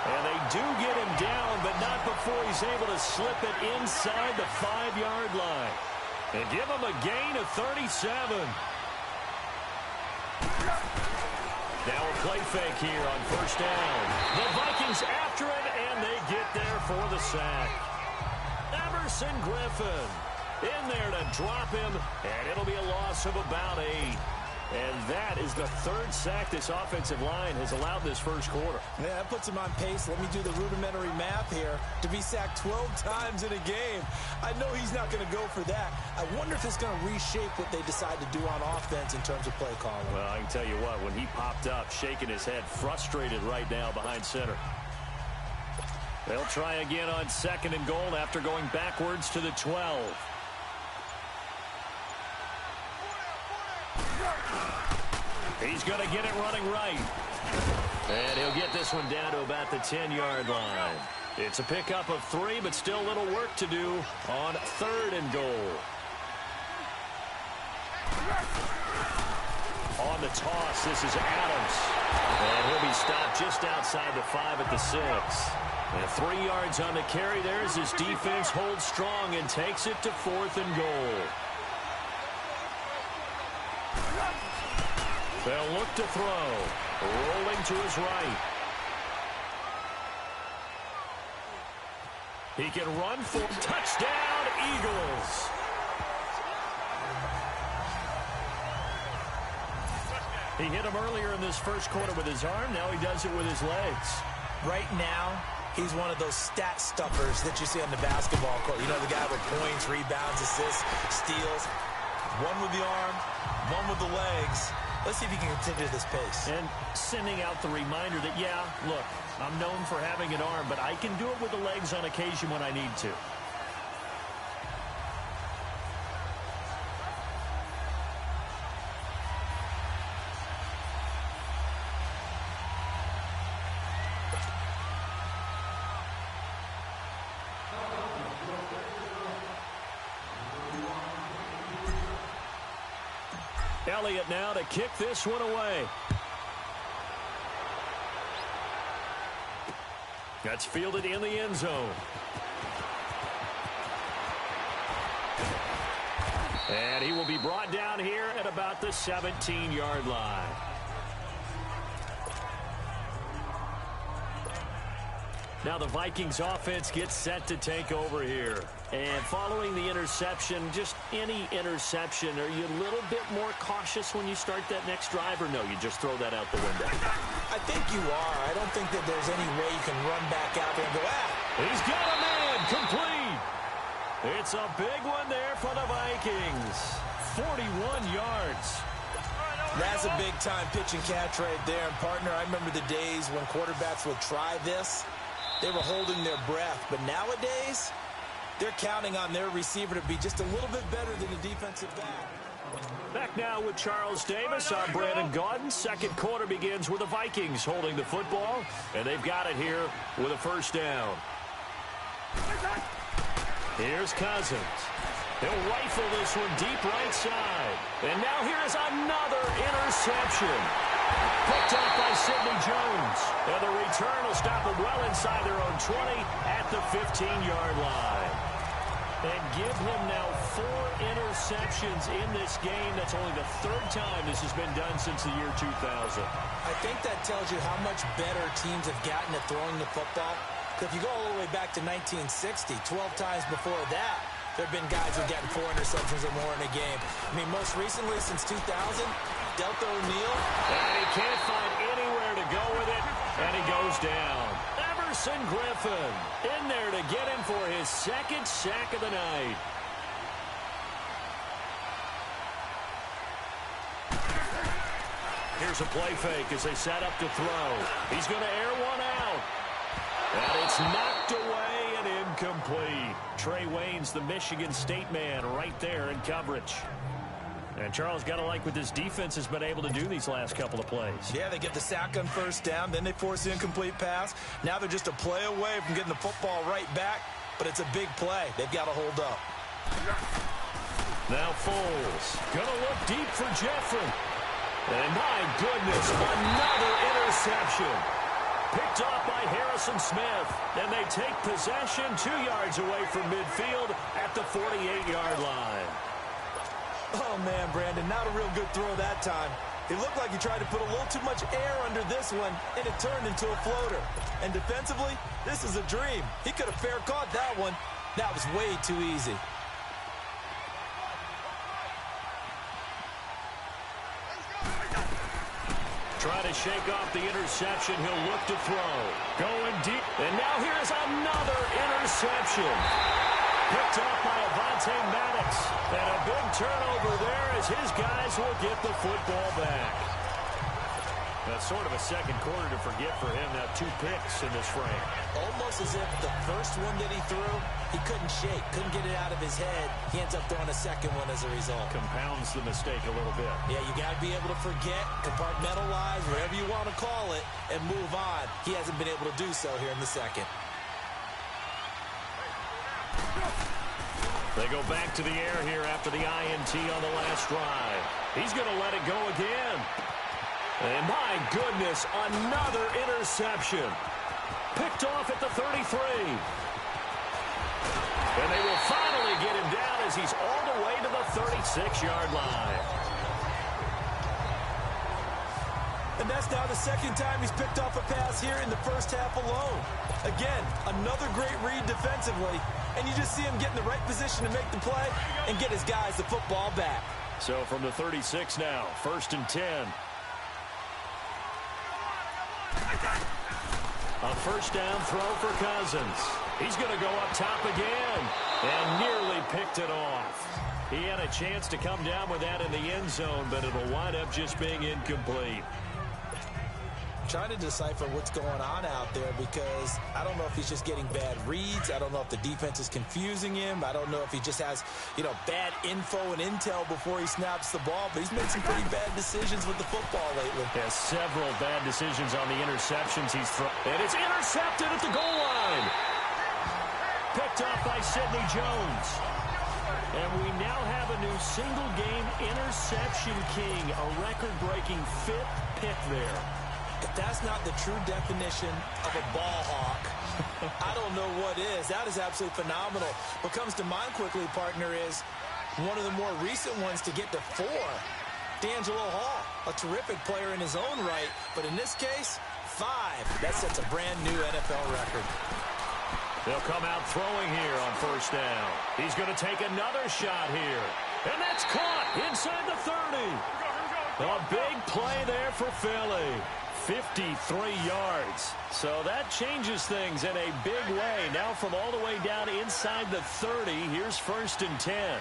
And they do get him down, but not before he's able to slip it inside the 5-yard line. And give him a gain of 37. Now a play fake here on first down. The Vikings after it, and they get there for the sack. Everson Griffin in there to drop him, and it'll be a loss of about 8. And that is the 3rd sack this offensive line has allowed this first quarter. Yeah, that puts him on pace. Let me do the rudimentary math here. To be sacked 12 times in a game, I know he's not going to go for that. I wonder if it's going to reshape what they decide to do on offense in terms of play calling. Well, I can tell you what, when he popped up, shaking his head, frustrated right now behind center. They'll try again on 2nd and goal after going backwards to the 12. He's going to get it running right. And he'll get this one down to about the 10-yard line. It's a pickup of 3, but still a little work to do on 3rd and goal. On the toss, this is Adams. And he'll be stopped just outside the 5 at the 6. And 3 yards on the carry there as his defense holds strong and takes it to 4th and goal. They'll look to throw. Rolling to his right. He can run for touchdown, Eagles. He hit him earlier in this first quarter with his arm. Now he does it with his legs. Right now, he's one of those stat stuffers that you see on the basketball court. You know, the guy with points, rebounds, assists, steals. One with the arm, one with the legs. Let's see if he can continue this pace. And sending out the reminder that, yeah, look, I'm known for having an arm, but I can do it with the legs on occasion when I need to. Elliott now to kick this one away. That's fielded in the end zone. And he will be brought down here at about the 17-yard line. Now the Vikings offense gets set to take over here. And following the interception, just any interception, are you a little bit more cautious when you start that next drive, or no, you just throw that out the window? I think you are. I don't think that there's any way you can run back out there and go, He's got a man, complete. It's a big one there for the Vikings. 41 yards. That's a big-time pitch and catch right there. And, partner, I remember the days when quarterbacks would try this. They were holding their breath. But nowadays, they're counting on their receiver to be just a little bit better than the defensive back. Back now with Charles Davis. I'm Brandon Gaudin. Second quarter begins with the Vikings holding the football. And they've got it here with a first down. Here's Cousins. He'll rifle this one deep right side. And now here's another interception. Picked up by Sidney Jones. And the return will stop them well inside their own 20 at the 15-yard line. And give him now 4 interceptions in this game. That's only the third time this has been done since the year 2000. I think that tells you how much better teams have gotten at throwing the football. Because if you go all the way back to 1960, 12 times before that, there have been guys who have gotten 4 interceptions or more in a game. I mean, most recently, since 2000, Delta O'Neal. And he can't find anywhere to go with it, and he goes down. Everson Griffin in there to get him for his second sack of the night. Here's a play fake as they set up to throw. He's going to air one out. And it's knocked away and incomplete. Trey Waynes, the Michigan State man, right there in coverage. And Charles, got to like what this defense has been able to do these last couple of plays. Yeah, they get the sack on first down, then they force the incomplete pass. Now they're just a play away from getting the football right back, but it's a big play. They've got to hold up. Now Foles, going to look deep for Jeffrey. And my goodness, another interception. Picked off by Harrison Smith. And they take possession 2 yards away from midfield at the 48-yard line. Oh, man, Brandon, not a real good throw that time. It looked like he tried to put a little too much air under this one, and it turned into a floater. And defensively, this is a dream. He could have fair caught that one. That was way too easy. Try to shake off the interception. He'll look to throw. Going deep. And now here's another interception. Picked off by Avonte Maddox. And a big turnover there as his guys will get the football back. That's sort of a second quarter to forget for him. Now 2 picks in this frame. Almost as if the first one that he threw, he couldn't shake, couldn't get it out of his head. He ends up throwing a second one as a result. Compounds the mistake a little bit. Yeah, you got to be able to forget, compartmentalize, whatever you want to call it, and move on. He hasn't been able to do so here in the second. They go back to the air here after the INT on the last drive. He's going to let it go again. And my goodness, another interception. Picked off at the 33. And they will finally get him down as he's all the way to the 36-yard line. And that's now the second time he's picked off a pass here in the first half alone. Again, another great read defensively. And you just see him get in the right position to make the play and get his guys the football back. So from the 36 now, 1st and 10. A first down throw for Cousins. He's going to go up top again and nearly picked it off. He had a chance to come down with that in the end zone, but it'll wind up just being incomplete. Trying to decipher what's going on out there because I don't know if he's just getting bad reads. I don't know if the defense is confusing him. I don't know if he just has, bad info and intel before he snaps the ball. But he's made some pretty bad decisions with the football lately. Has several bad decisions on the interceptions he's thrown. And it's intercepted at the goal line. Picked off by Sidney Jones. And we now have a new single-game interception king, a record-breaking 5th pick there. If that's not the true definition of a ball hawk, I don't know what is. That is absolutely phenomenal. What comes to mind quickly, partner, is one of the more recent ones to get to 4. D'Angelo Hall, a terrific player in his own right, but in this case, 5. That sets a brand new NFL record. They'll come out throwing here on first down. He's going to take another shot here. And that's caught inside the 30. A big play there for Philly. 53 yards. So that changes things in a big way. Now from all the way down inside the 30, here's 1st and 10.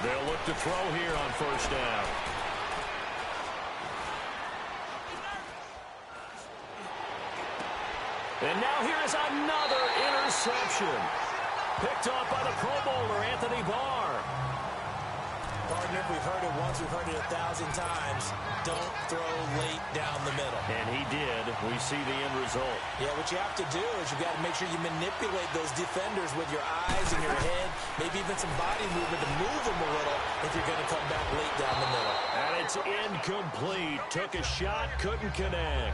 They'll look to throw here on first down. And now here is another interception. Picked off by the Pro Bowler, Anthony Barr. Partner, we've heard it once, we've heard it 1,000 times. Don't throw late down the middle. And he did. We see the end result. Yeah, what you have to do is you've got to make sure you manipulate those defenders with your eyes and your head, maybe even some body movement to move them a little if you're going to come back late down the middle. And it's incomplete. Took a shot, couldn't connect.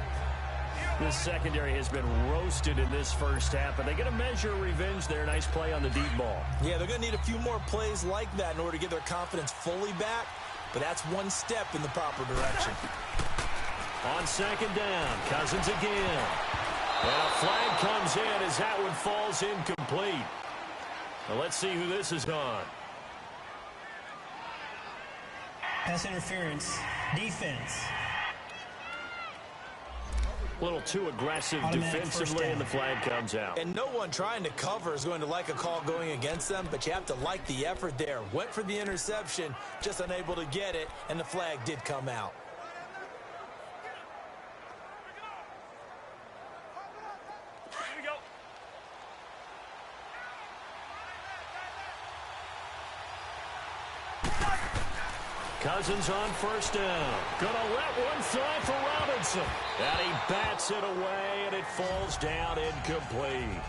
The secondary has been roasted in this first half, but they get a measure of revenge there. Nice play on the deep ball. Yeah, they're going to need a few more plays like that in order to get their confidence fully back, but that's one step in the proper direction. On second down, Cousins again. And a flag comes in as that one falls incomplete. Now let's see who this is on. Pass interference, defense. A little too aggressive defensively, and the flag comes out. And no one trying to cover is going to like a call going against them, but you have to like the effort there. Went for the interception, just unable to get it, and the flag did come out. Here we go. Cousins on first down. Gonna let one fly for Robinson. And he bats it away, and it falls down incomplete.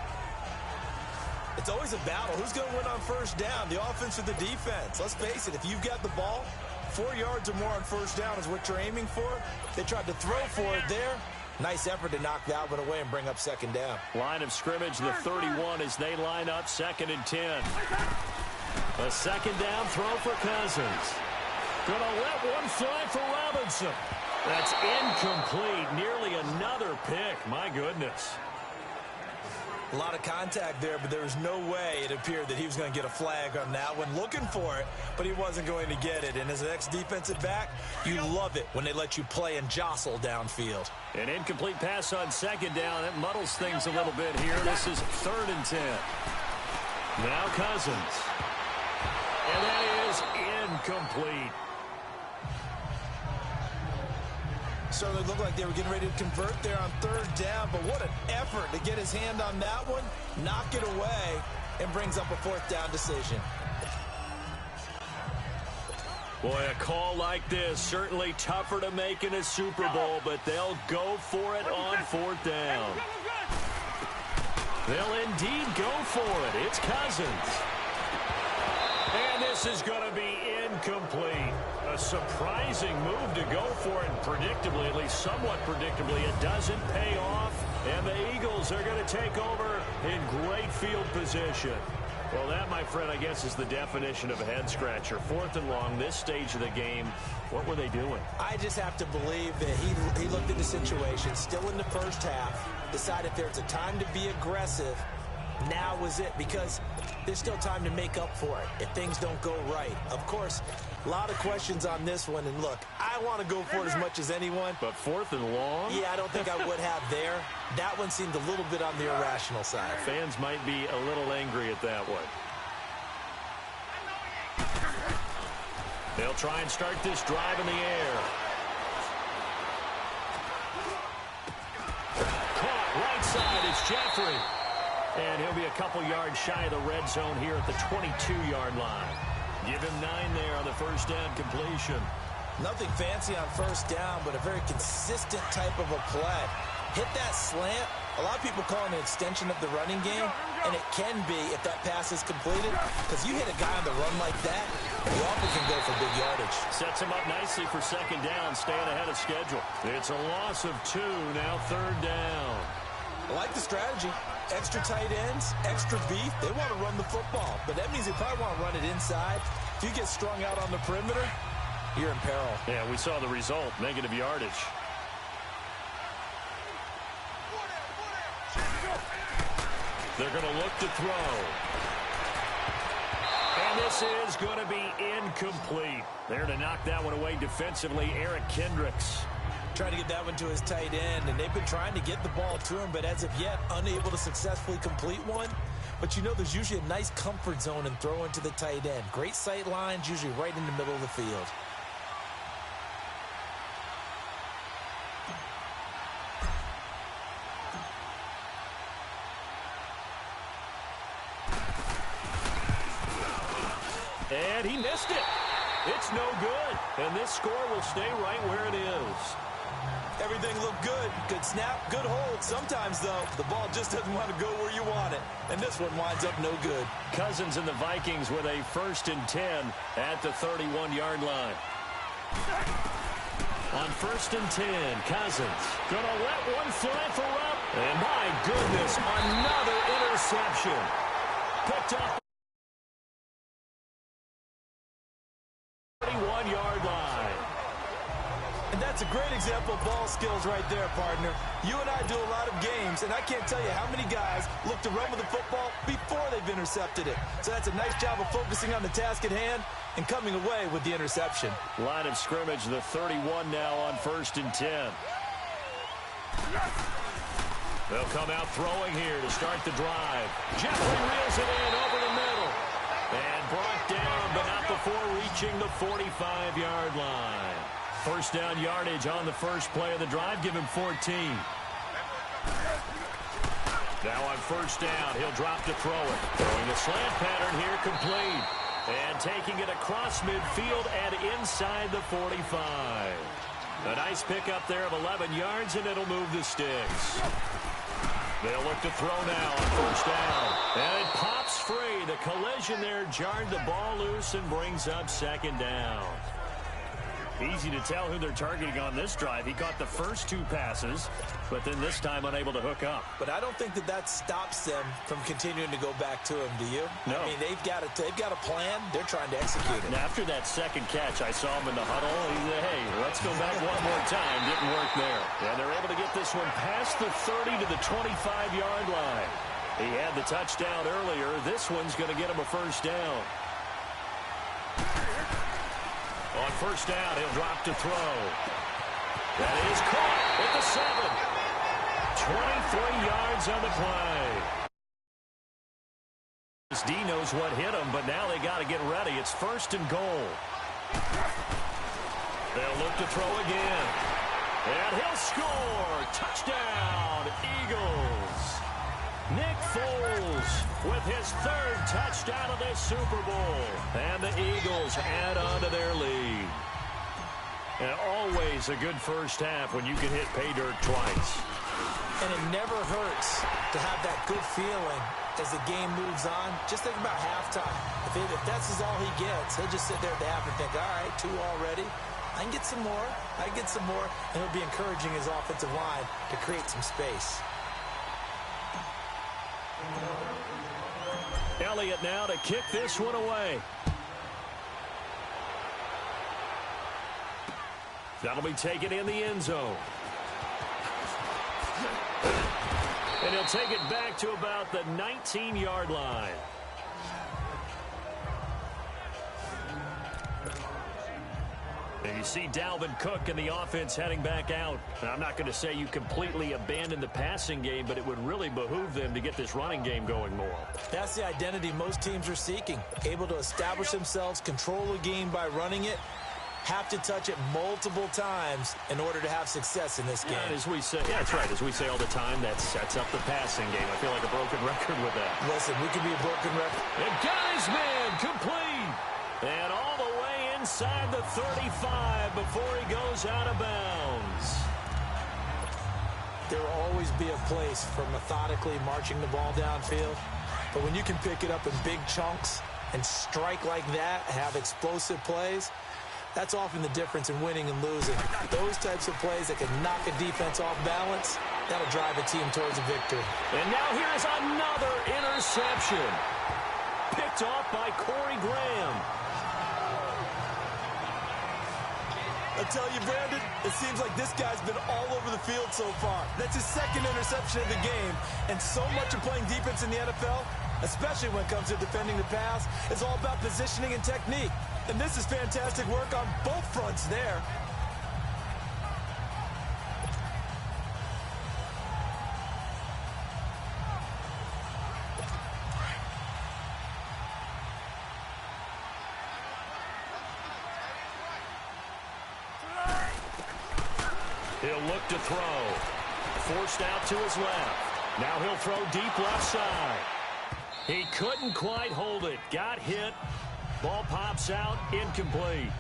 It's always a battle. Who's going to win on first down, the offense or the defense? Let's face it, if you've got the ball, 4 yards or more on first down is what you're aiming for. They tried to throw for it there. Nice effort to knock that one away and bring up second down. Line of scrimmage, the 31 as they line up 2nd and 10. A second down throw for Cousins. Gonna let one fly for Robinson. That's incomplete. Nearly another pick. My goodness. A lot of contact there, but there was no way it appeared that he was going to get a flag on that one. Looking for it, but he wasn't going to get it. And as an ex-defensive back, you love it when they let you play and jostle downfield. An incomplete pass on second down. It muddles things a little bit here. This is 3rd and 10. Now Cousins. And that is incomplete. Certainly looked like they were getting ready to convert there on 3rd down, but what an effort to get his hand on that one, knock it away, and brings up a 4th down decision. Boy, a call like this, certainly tougher to make in a Super Bowl, but they'll go for it on 4th down. They'll indeed go for it. It's Cousins. And this is going to be incomplete. A surprising move to go for it, and predictably, at least somewhat predictably, it doesn't pay off, and the Eagles are going to take over in great field position. Well, that, my friend, I guess is the definition of a head-scratcher. 4th and long, this stage of the game. What were they doing? I just have to believe that he looked at the situation, still in the first half, decided there's a time to be aggressive. Now was it, because there's still time to make up for it if things don't go right. Of course, a lot of questions on this one, and look, I want to go for it as much as anyone. But 4th and long? Yeah, I don't think I would have there. That one seemed a little bit on the irrational side. Fans might be a little angry at that one. They'll try and start this drive in the air. Caught right side, it's Jeffrey. And he'll be a couple yards shy of the red zone here at the 22-yard line. Give him 9 there on the first down completion. Nothing fancy on first down, but a very consistent type of a play. Hit that slant. A lot of people call it an extension of the running game, and it can be if that pass is completed, because you hit a guy on the run like that, you often can go for big yardage. Sets him up nicely for second down, staying ahead of schedule. It's a loss of 2, now 3rd down. I like the strategy. Extra tight ends, extra beef. They want to run the football, but that means they probably want to run it inside. If you get strung out on the perimeter, you're in peril. Yeah, we saw the result, negative yardage. They're going to look to throw. And this is going to be incomplete. There to knock that one away defensively, Eric Kendricks. Trying to get that one to his tight end, and they've been trying to get the ball to him, but as of yet, unable to successfully complete one. But you know there's usually a nice comfort zone in throwing to the tight end. Great sight lines, usually right in the middle of the field. And he missed it. It's no good. And this score will stay right where it is. Everything looked good. Good snap, good hold. Sometimes, though, the ball just doesn't want to go where you want it. And this one winds up no good. Cousins and the Vikings with a 1st and 10 at the 31-yard line. On 1st and 10, Cousins gonna let one fly for up. And my goodness, another interception. Picked up 31-yard line. And that's a great example of ball skills right there, partner. You and I do a lot of games, and I can't tell you how many guys look to run with the football before they've intercepted it. So that's a nice job of focusing on the task at hand and coming away with the interception. Line of scrimmage, the 31 now on 1st and 10. They'll come out throwing here to start the drive. Jeffrey reels it in over the middle. And brought down, but not before reaching the 45-yard line. 1st down yardage on the first play of the drive. Give him 14. Now on 1st down, he'll drop to throw it. Throwing a slant pattern here, complete. And taking it across midfield and inside the 45. A nice pickup there of 11 yards, and it'll move the sticks. They'll look to throw now on 1st down. And it pops free. The collision there jarred the ball loose and brings up 2nd down. Easy to tell who they're targeting on this drive. He caught the first 2 passes, but then this time unable to hook up. But I don't think that stops them from continuing to go back to him, do you? No. I mean, they've got a plan. They're trying to execute it. And after that second catch, I saw him in the huddle. He said, hey, let's go back one more time. Didn't work there. And they're able to get this one past the 30 to the 25-yard line. He had the touchdown earlier. This one's going to get him a 1st down. On 1st down, he'll drop to throw. That is caught at the 7. 23 yards on the play. D knows what hit him, but now they got to get ready. It's 1st and goal. They'll look to throw again. And he'll score. Touchdown, Eagles. Nick Foles with his 3rd touchdown of this Super Bowl. And the Eagles add on to their lead. And always a good first half when you can hit pay dirt twice. And it never hurts to have that good feeling as the game moves on. Just think about halftime. If that's all he gets, he'll just sit there at the half and think, all right, 2 already. I can get some more. I can get some more. And he'll be encouraging his offensive line to create some space. Elliott now to kick this one away. That'll be taken in the end zone. And he'll take it back to about the 19-yard line. And you see Dalvin Cook and the offense heading back out. And I'm not going to say you completely abandon the passing game, but it would really behoove them to get this running game going more. That's the identity most teams are seeking. Able to establish themselves, control the game by running it, have to touch it multiple times in order to have success in this game. And as we say, yeah, that's right. As we say all the time, that sets up the passing game. I feel like a broken record with that. Listen, we can be a broken record. And got his man complete. And all the way inside the 35 before he goes out of bounds. There will always be a place for methodically marching the ball downfield. But when you can pick it up in big chunks and strike like that, have explosive plays, that's often the difference in winning and losing. Those types of plays that can knock a defense off balance, that'll drive a team towards a victory. And now here's another interception. Picked off by Corey Graham. I tell you, Brandon, it seems like this guy's been all over the field so far. That's his second interception of the game, and so much of playing defense in the NFL, especially when it comes to defending the pass, is all about positioning and technique. And this is fantastic work on both fronts there. He'll look to throw. Forced out to his left. Now he'll throw deep left side. He couldn't quite hold it. Got hit. Ball pops out. Incomplete.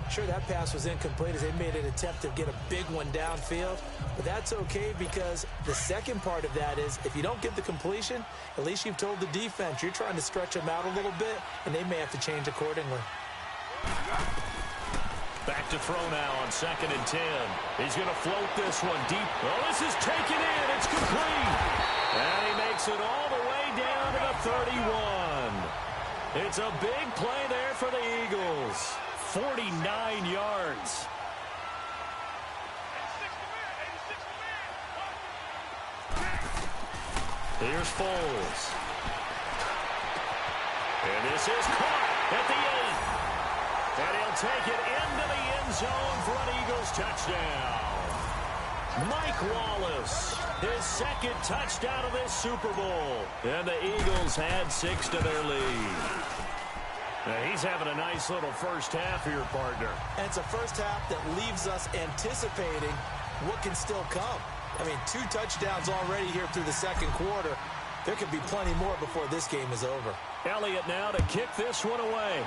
Sure, that pass was incomplete as they made an attempt to get a big one downfield. But that's okay because the second part of that is if you don't get the completion, at least you've told the defense you're trying to stretch them out a little bit, and they may have to change accordingly. Back to throw now on 2nd and 10. He's going to float this one deep. Oh, this is taken in. It's complete. And he makes it all the way down to the 31. It's a big play there for the Eagles. 49 yards. Here's Foles. And this is caught at the 8. And he'll take it into the end zone for an Eagles touchdown. Mike Wallace, his second touchdown of this Super Bowl. And the Eagles had 6 to their lead. Now he's having a nice little first half here, partner. And it's a first half that leaves us anticipating what can still come. I mean, 2 touchdowns already here through the second quarter. There could be plenty more before this game is over. Elliott now to kick this one away.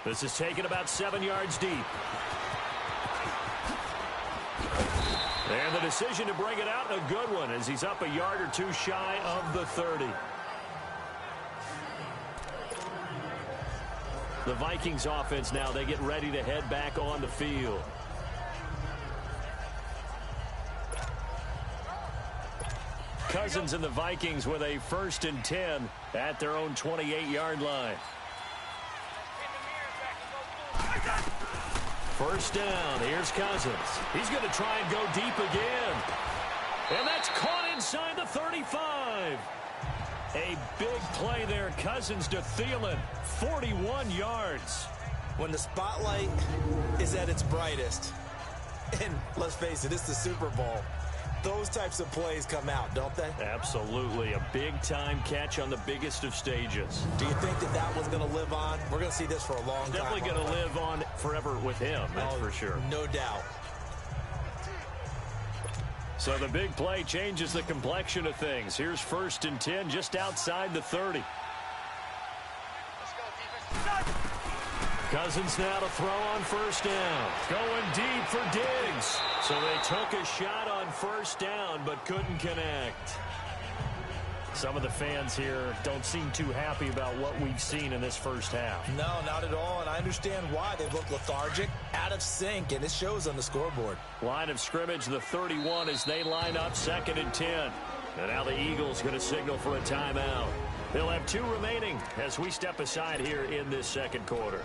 This is taken about 7 yards deep. And the decision to bring it out, a good one, as he's up a yard or 2 shy of the 30. The Vikings offense now, they get ready to head back on the field. Cousins and the Vikings with a 1st and 10 at their own 28-yard line. First down, here's Cousins. He's going to try and go deep again. And that's caught inside the 35. A big play there, Cousins to Thielen, 41 yards. When the spotlight is at its brightest, and let's face it, it's the Super Bowl, those types of plays come out, don't they? Absolutely. A big-time catch on the biggest of stages. Do you think that that was going to live on? We're going to see this for a long time. Definitely going to live on forever with him, that's for sure. No doubt. So the big play changes the complexion of things. Here's 1st and 10 just outside the 30. Cousins now to throw on 1st down. Going deep for Diggs. So they took a shot on 1st down but couldn't connect. Some of the fans here don't seem too happy about what we've seen in this first half. No, not at all, and I understand why. They look lethargic, out of sync, and it shows on the scoreboard. Line of scrimmage, the 31 as they line up 2nd and 10. And now the Eagles going to signal for a timeout. They'll have 2 remaining as we step aside here in this second quarter.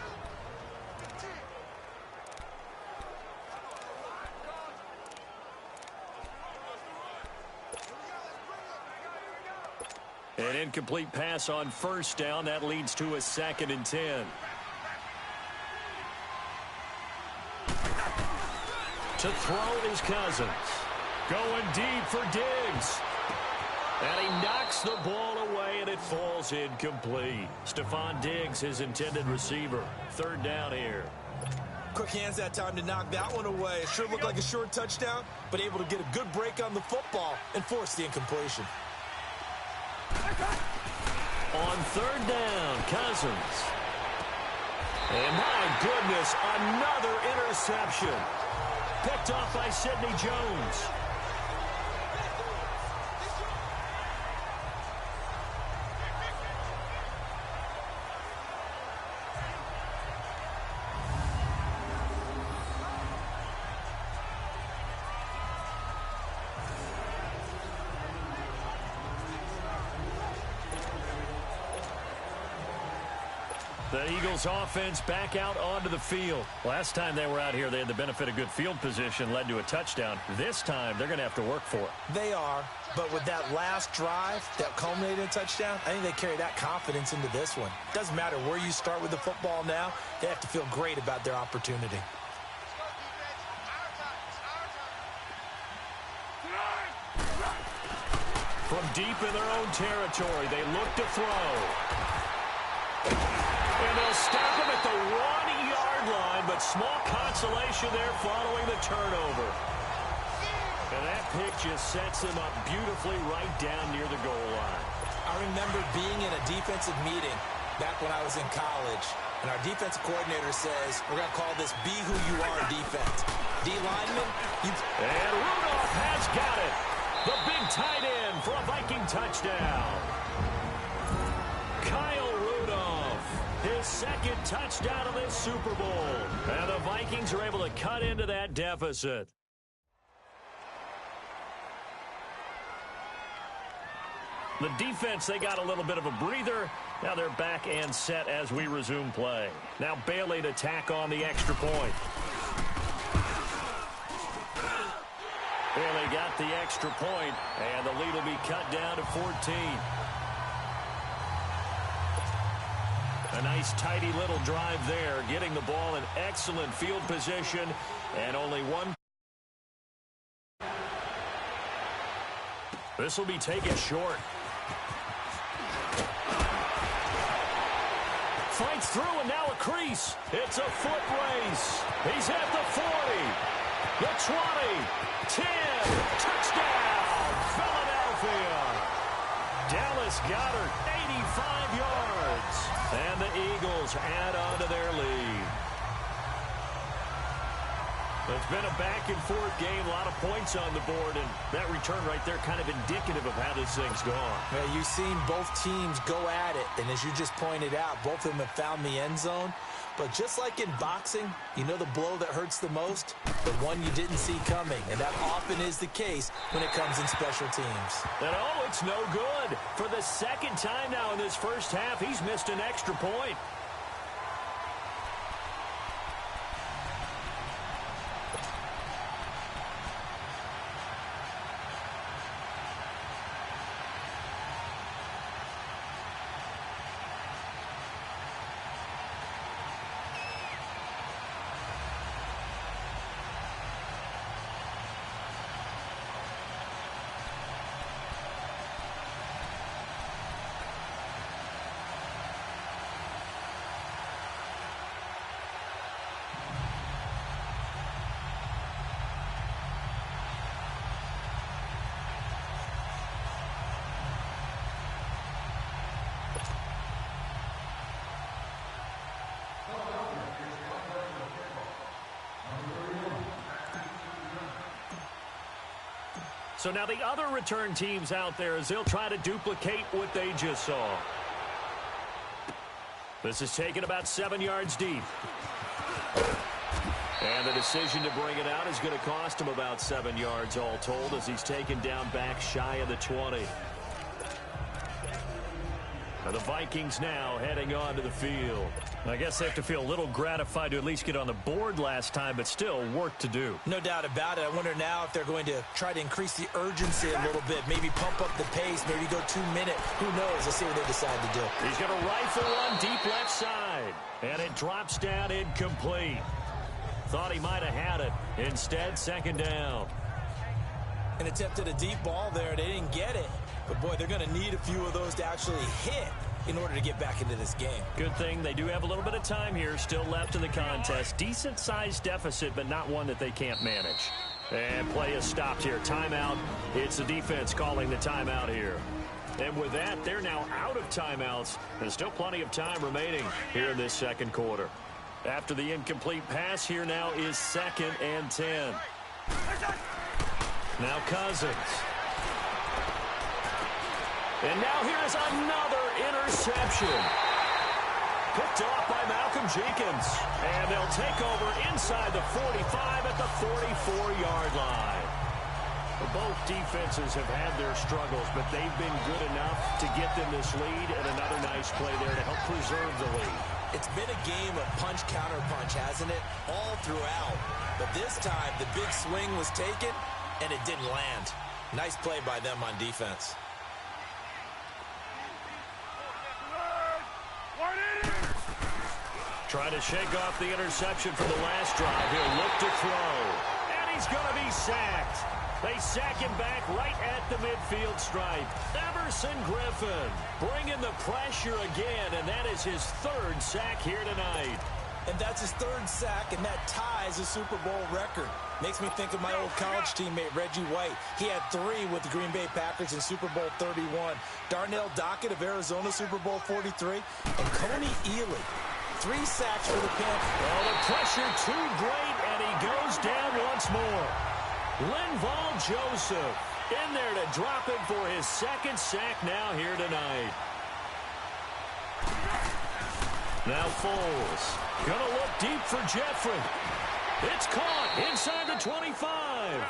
An incomplete pass on 1st down. That leads to a 2nd and 10. To throw is Cousins. Going deep for Diggs. And he knocks the ball away, and it falls incomplete. Stephon Diggs, his intended receiver. 3rd down here. Quick hands that time to knock that one away. It sure looked like a short touchdown, but able to get a good break on the football and force the incompletion. On 3rd down, Cousins. And my goodness, another interception. Picked off by Sidney Jones. The Eagles offense back out onto the field. Last time they were out here, they had the benefit of good field position, led to a touchdown. This time, they're going to have to work for it. They are, but with that last drive that culminated in a touchdown, I think they carry that confidence into this one. Doesn't matter where you start with the football now, they have to feel great about their opportunity. From deep in their own territory, they look to throw. And they'll stop him at the 1-yard line, but small consolation there following the turnover. And that pick just sets them up beautifully right down near the goal line. I remember being in a defensive meeting back when I was in college, and our defensive coordinator says, we're going to call this Be Who You Are defense. D-lineman, And Rudolph has got it. The big tight end for a Viking touchdown. Kyle Rudolph, his second touchdown of this Super Bowl. And the Vikings are able to cut into that deficit. The defense, they got a little bit of a breather. Now they're back and set as we resume play. Now Bailey to tack on the extra point. Bailey got the extra point, and the lead will be cut down to 14. A nice, tidy little drive there, getting the ball in excellent field position, and only one. This will be taken short. Fights through, and now a crease. It's a foot race. He's at the 40, the 20, 10, touchdown, Philadelphia. Dallas Goedert, 85 yards. And the Eagles add on to their lead. It's been a back-and-forth game, a lot of points on the board, and that return right there kind of indicative of how this thing's gone. Yeah, you've seen both teams go at it, and as you just pointed out, both of them have found the end zone. But just like in boxing, you know the blow that hurts the most? The one you didn't see coming, and that often is the case when it comes in special teams. And oh, it's no good. For the second time now in this first half, he's missed an extra point. So now the other return teams out there as they'll try to duplicate what they just saw. This is taken about 7 yards deep. And the decision to bring it out is going to cost him about 7 yards all told as he's taken down back shy of the 20. And the Vikings now heading on to the field. I guess they have to feel a little gratified to at least get on the board last time, but still work to do. No doubt about it. I wonder now if they're going to try to increase the urgency a little bit, maybe pump up the pace, maybe go 2 minute. Who knows? Let's see what they decide to do. He's going to rifle one deep left side, and it drops down incomplete. Thought he might have had it. Instead, second down. And attempted a deep ball there. They didn't get it. But, boy, they're going to need a few of those to actually hit in order to get back into this game. Good thing they do have a little bit of time here still left in the contest. Decent-sized deficit, but not one that they can't manage. And play is stopped here. Timeout. It's the defense calling the timeout here. And with that, they're now out of timeouts. There's still plenty of time remaining here in this second quarter. After the incomplete pass, here now is 2nd and 10. Now Cousins. And now here's another interception. Picked off by Malcolm Jenkins. And they'll take over inside the 45 at the 44-yard line. Both defenses have had their struggles, but they've been good enough to get them this lead, and another nice play there to help preserve the lead. It's been a game of punch-counter-punch, hasn't it? All throughout. But this time, the big swing was taken, and it didn't land. Nice play by them on defense. Trying to shake off the interception from the last drive. He'll look to throw. And he's going to be sacked. They sack him back right at the midfield stripe. Everson Griffen bringing the pressure again, and that is his third sack here tonight. And that's his third sack, and that ties a Super Bowl record. Makes me think of my old college teammate, Reggie White. He had 3 with the Green Bay Packers in Super Bowl 31. Darnell Dockett of Arizona, Super Bowl 43. And Coney Ealy, 3 sacks for the Panthers. Well, the pressure too great, and he goes down once more. Linval Joseph in there to drop it for his second sack now here tonight. Now Foles. Gonna look deep for Jeffrey. It's caught inside the 25.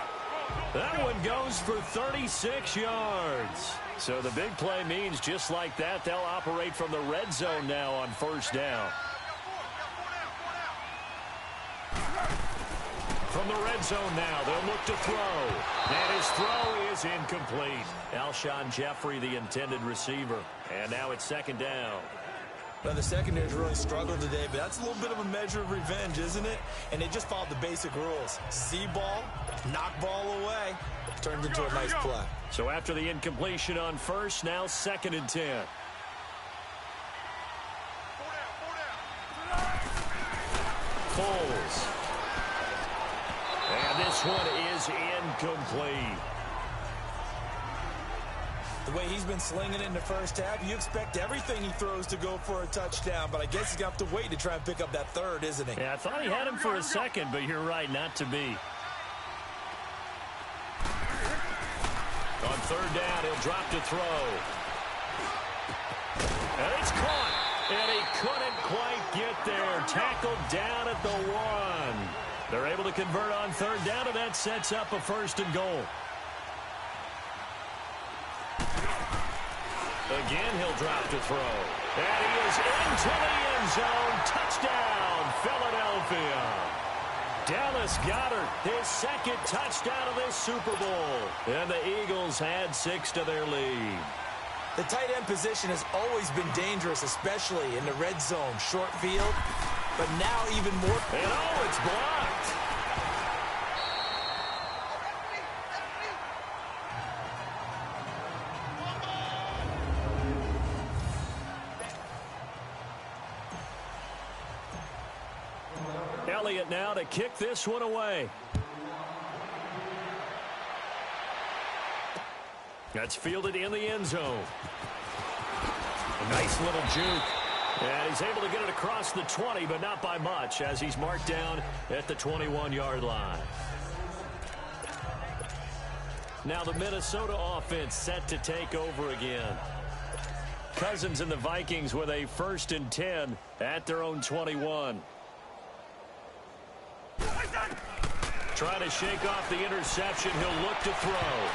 That one goes for 36 yards. So the big play means just like that, they'll operate from the red zone now on first down. From the red zone now, they'll look to throw. And his throw is incomplete. Alshon Jeffrey, the intended receiver. And now it's second down. Well, the secondary's really struggled today, but that's a little bit of a measure of revenge, isn't it? And they just followed the basic rules. See ball, knock ball away. Turned into a nice play. So after the incompletion on first, now 2nd and 10. Foles. And this one is incomplete. The way he's been slinging it in the first half, you expect everything he throws to go for a touchdown, but I guess he's going to have to wait to try and pick up that third, isn't he? Yeah, I thought he had him for a second, but you're right, not to be. On third down, he'll drop to throw. And it's caught. And he couldn't quite get there. Tackled down at the 1. They're able to convert on third down, and that sets up a 1st and goal. Again, he'll drop to throw. And he is into the end zone. Touchdown, Philadelphia. Dallas Goedert, his 2nd touchdown of this Super Bowl. And the Eagles had 6 to their lead. The tight end position has always been dangerous, especially in the red zone, short field. But now even more. And oh, it's blocked. Elliott now to kick this one away. That's fielded in the end zone. A nice little juke. And he's able to get it across the 20, but not by much, as he's marked down at the 21-yard line. Now the Minnesota offense set to take over again. Cousins and the Vikings with a 1st and 10 at their own 21. Trying to shake off the interception. He'll look to throw.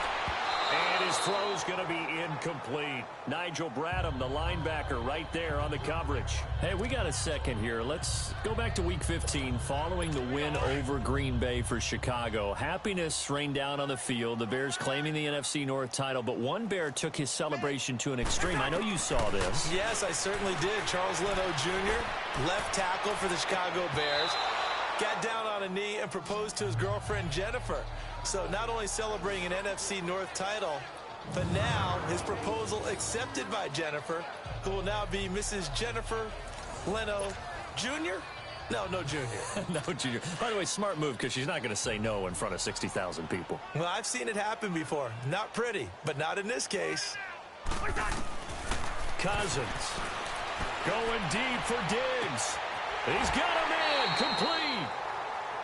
And his throw's going to be incomplete. Nigel Bradham, the linebacker, right there on the coverage. Hey, we got a second here. Let's go back to Week 15 following the win over Green Bay for Chicago. Happiness rained down on the field. The Bears claiming the NFC North title, but one Bear took his celebration to an extreme. I know you saw this. Yes, I certainly did. Charles Leno Jr., left tackle for the Chicago Bears, got down on a knee and proposed to his girlfriend, Jennifer. So not only celebrating an NFC North title, but now his proposal accepted by Jennifer, who will now be Mrs. Jennifer Leno Jr.? No Junior. No Junior. By the way, smart move, because she's not going to say no in front of 60,000 people. Well, I've seen it happen before. Not pretty, but not in this case. Cousins going deep for Diggs. He's got him in. Complete.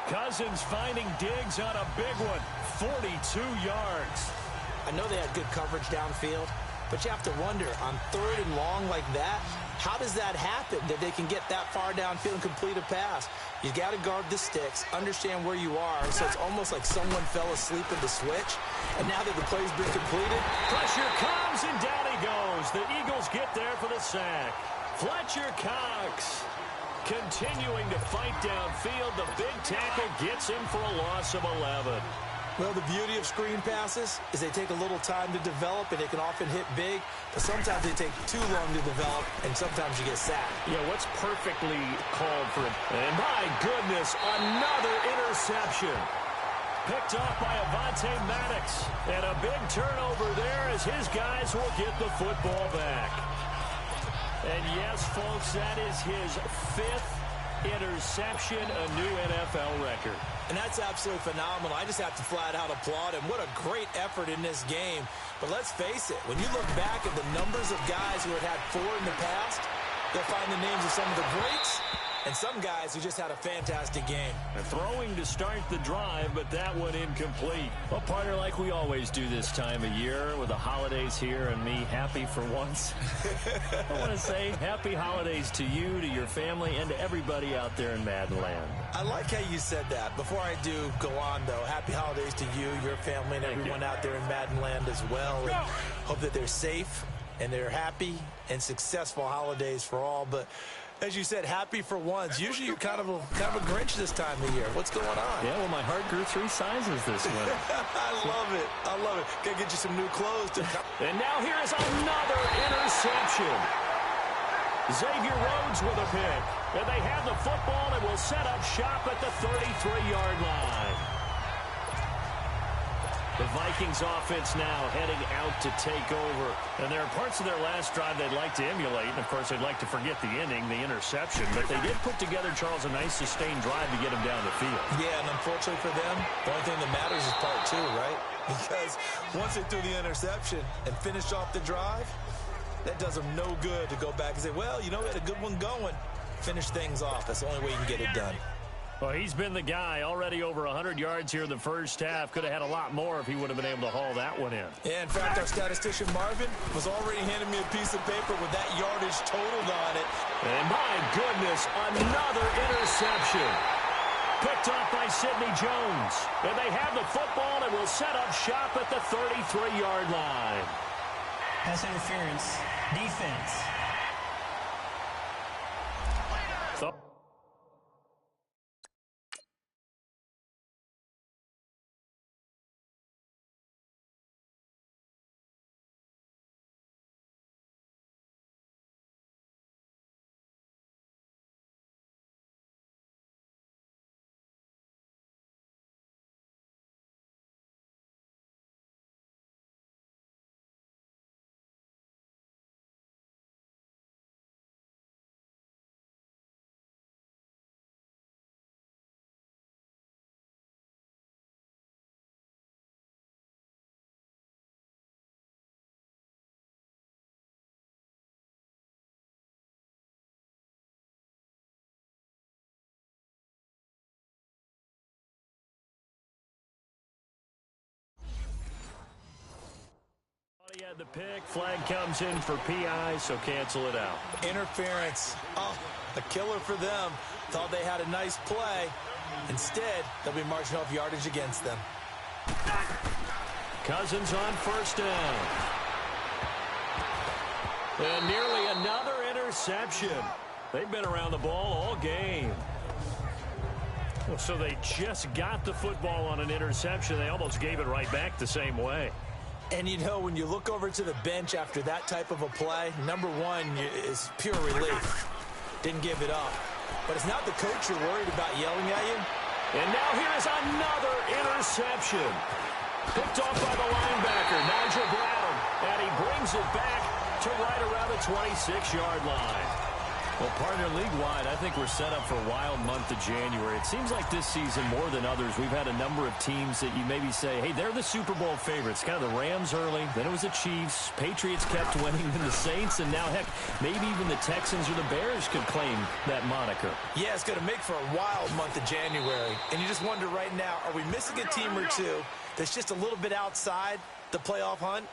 Cousins finding Diggs on a big one. 42 yards. I know they had good coverage downfield, but you have to wonder, on 3rd and long like that, how does that happen that they can get that far downfield and complete a pass? You got to guard the sticks, understand where you are, so it's almost like someone fell asleep at the switch, and now that the play's been completed, pressure comes, and down he goes. The Eagles get there for the sack. Fletcher Cox Continuing to fight downfield, the big tackle gets him for a loss of 11. Well, the beauty of screen passes is they take a little time to develop, and they can often hit big, but sometimes they take too long to develop, and sometimes you get sacked. Yeah, what's perfectly called for it? And my goodness, another interception. Picked off by Avonte Maddox. And a big turnover there as his guys will get the football back. And yes, folks, that is his 5th interception, a new NFL record. And that's absolutely phenomenal. I just have to flat out applaud him. What a great effort in this game. But let's face it, when you look back at the numbers of guys who had 4 in the past, you'll find the names of some of the greats and some guys who just had a fantastic game. And throwing to start the drive, but that one incomplete. Well, partner, like we always do this time of year with the holidays here and me happy for once. I want to say happy holidays to you, to your family, and to everybody out there in Madden Land. I like how you said that. Before I do go on, though, happy holidays to you, your family, and everyone out there in Madden Land as well. And hope that they're safe and they're happy and successful holidays for all. But as you said, happy for once. Usually you're kind of a Grinch this time of year. What's going on? Yeah, well, my heart grew 3 sizes this winter. I love it. I love it. Gotta get you some new clothes. And now here is another interception. Xavier Rhodes with a pick. And they have the football and will set up shop at the 33-yard line. The Vikings offense now heading out to take over. And there are parts of their last drive they'd like to emulate. And, of course, they'd like to forget the ending, the interception. But they did put together, Charles, a nice sustained drive to get him down the field. Yeah, and unfortunately for them, the only thing that matters is part 2, right? Because once they threw the interception and finished off the drive, that does them no good to go back and say, well, you know, we had a good one going. Finish things off. That's the only way you can get it done. Well, he's been the guy. Already over 100 yards here in the first half. Could have had a lot more if he would have been able to haul that one in. Yeah, in fact, our statistician Marvin was already handing me a piece of paper with that yardage totaled on it. And my goodness, another interception. Picked off by Sidney Jones. And they have the football and will set up shop at the 33-yard line. Pass interference. Defense. He had the pick. Flag comes in for PI, so cancel it out. Interference. Oh, a killer for them. Thought they had a nice play. Instead, they'll be marching off yardage against them. Cousins on first down. And nearly another interception. They've been around the ball all game. Well, so they just got the football on an interception. They almost gave it right back the same way. And, you know, when you look over to the bench after that type of a play, number one is pure relief. Didn't give it up. But it's not the coach you're worried about yelling at you. And now here is another interception. Picked off by the linebacker, Nigel Bradham. And he brings it back to right around the 26-yard line. Well, partner, league-wide, I think we're set up for a wild month of January. It seems like this season, more than others, we've had a number of teams that you maybe say, hey, they're the Super Bowl favorites. Kind of the Rams early, then it was the Chiefs. Patriots kept winning, then the Saints, and now, heck, maybe even the Texans or the Bears could claim that moniker. Yeah, it's going to make for a wild month of January. And you just wonder right now, are we missing a team or two that's just a little bit outside the playoff hunt?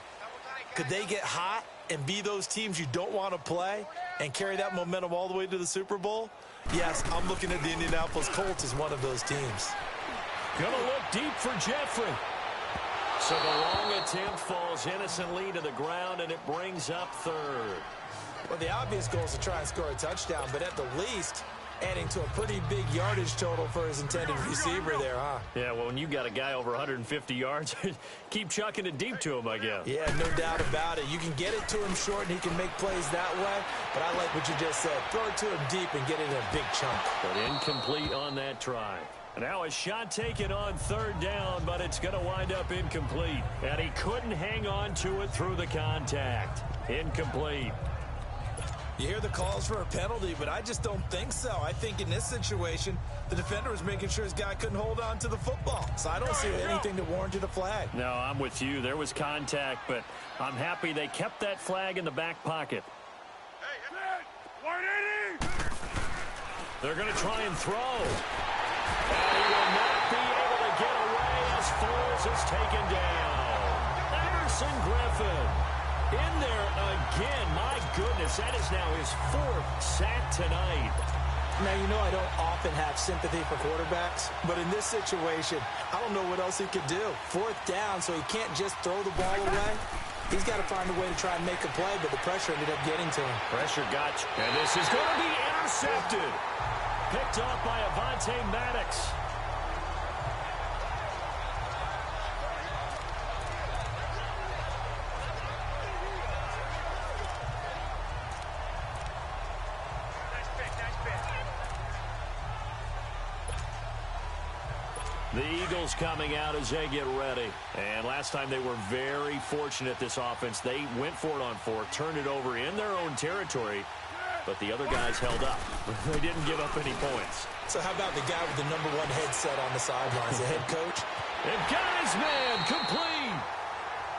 Could they get hot and be those teams you don't want to play and carry that momentum all the way to the Super Bowl? Yes, I'm looking at the Indianapolis Colts as one of those teams. Gonna look deep for Jeffrey. So the long attempt falls innocently to the ground, and it brings up third. Well, the obvious goal is to try and score a touchdown, but at the least, adding to a pretty big yardage total for his intended receiver there, huh? Yeah, well, when you got a guy over 150 yards, keep chucking it deep to him, I guess. Yeah, no doubt about it. You can get it to him short, and he can make plays that way. But I like what you just said. Throw it to him deep and get it in a big chunk. But incomplete on that try. Now a shot taken on third down, but it's going to wind up incomplete. And he couldn't hang on to it through the contact. Incomplete. You hear the calls for a penalty, but I just don't think so. I think in this situation, the defender was making sure his guy couldn't hold on to the football. So I don't see anything that warranted a flag. No, I'm with you. There was contact, but I'm happy they kept that flag in the back pocket. They're going to try and throw. And he will not be able to get away as Foles is taken down. Everson Griffin in there again. My goodness, that is now his 4th sack tonight. Now, you know I don't often have sympathy for quarterbacks, but in this situation, I don't know what else he could do. 4th down, so he can't just throw the ball away. He's got to find a way to try and make a play, but the pressure ended up getting to him. Pressure got you. And this is going to be intercepted. Picked off by Avonte Maddox. The Eagles coming out as they get ready. And last time they were very fortunate, this offense. They went for it on 4, turned it over in their own territory, but the other guys held up. They didn't give up any points. So how about the guy with the #1 headset on the sidelines, the head coach? And guys, man, complete.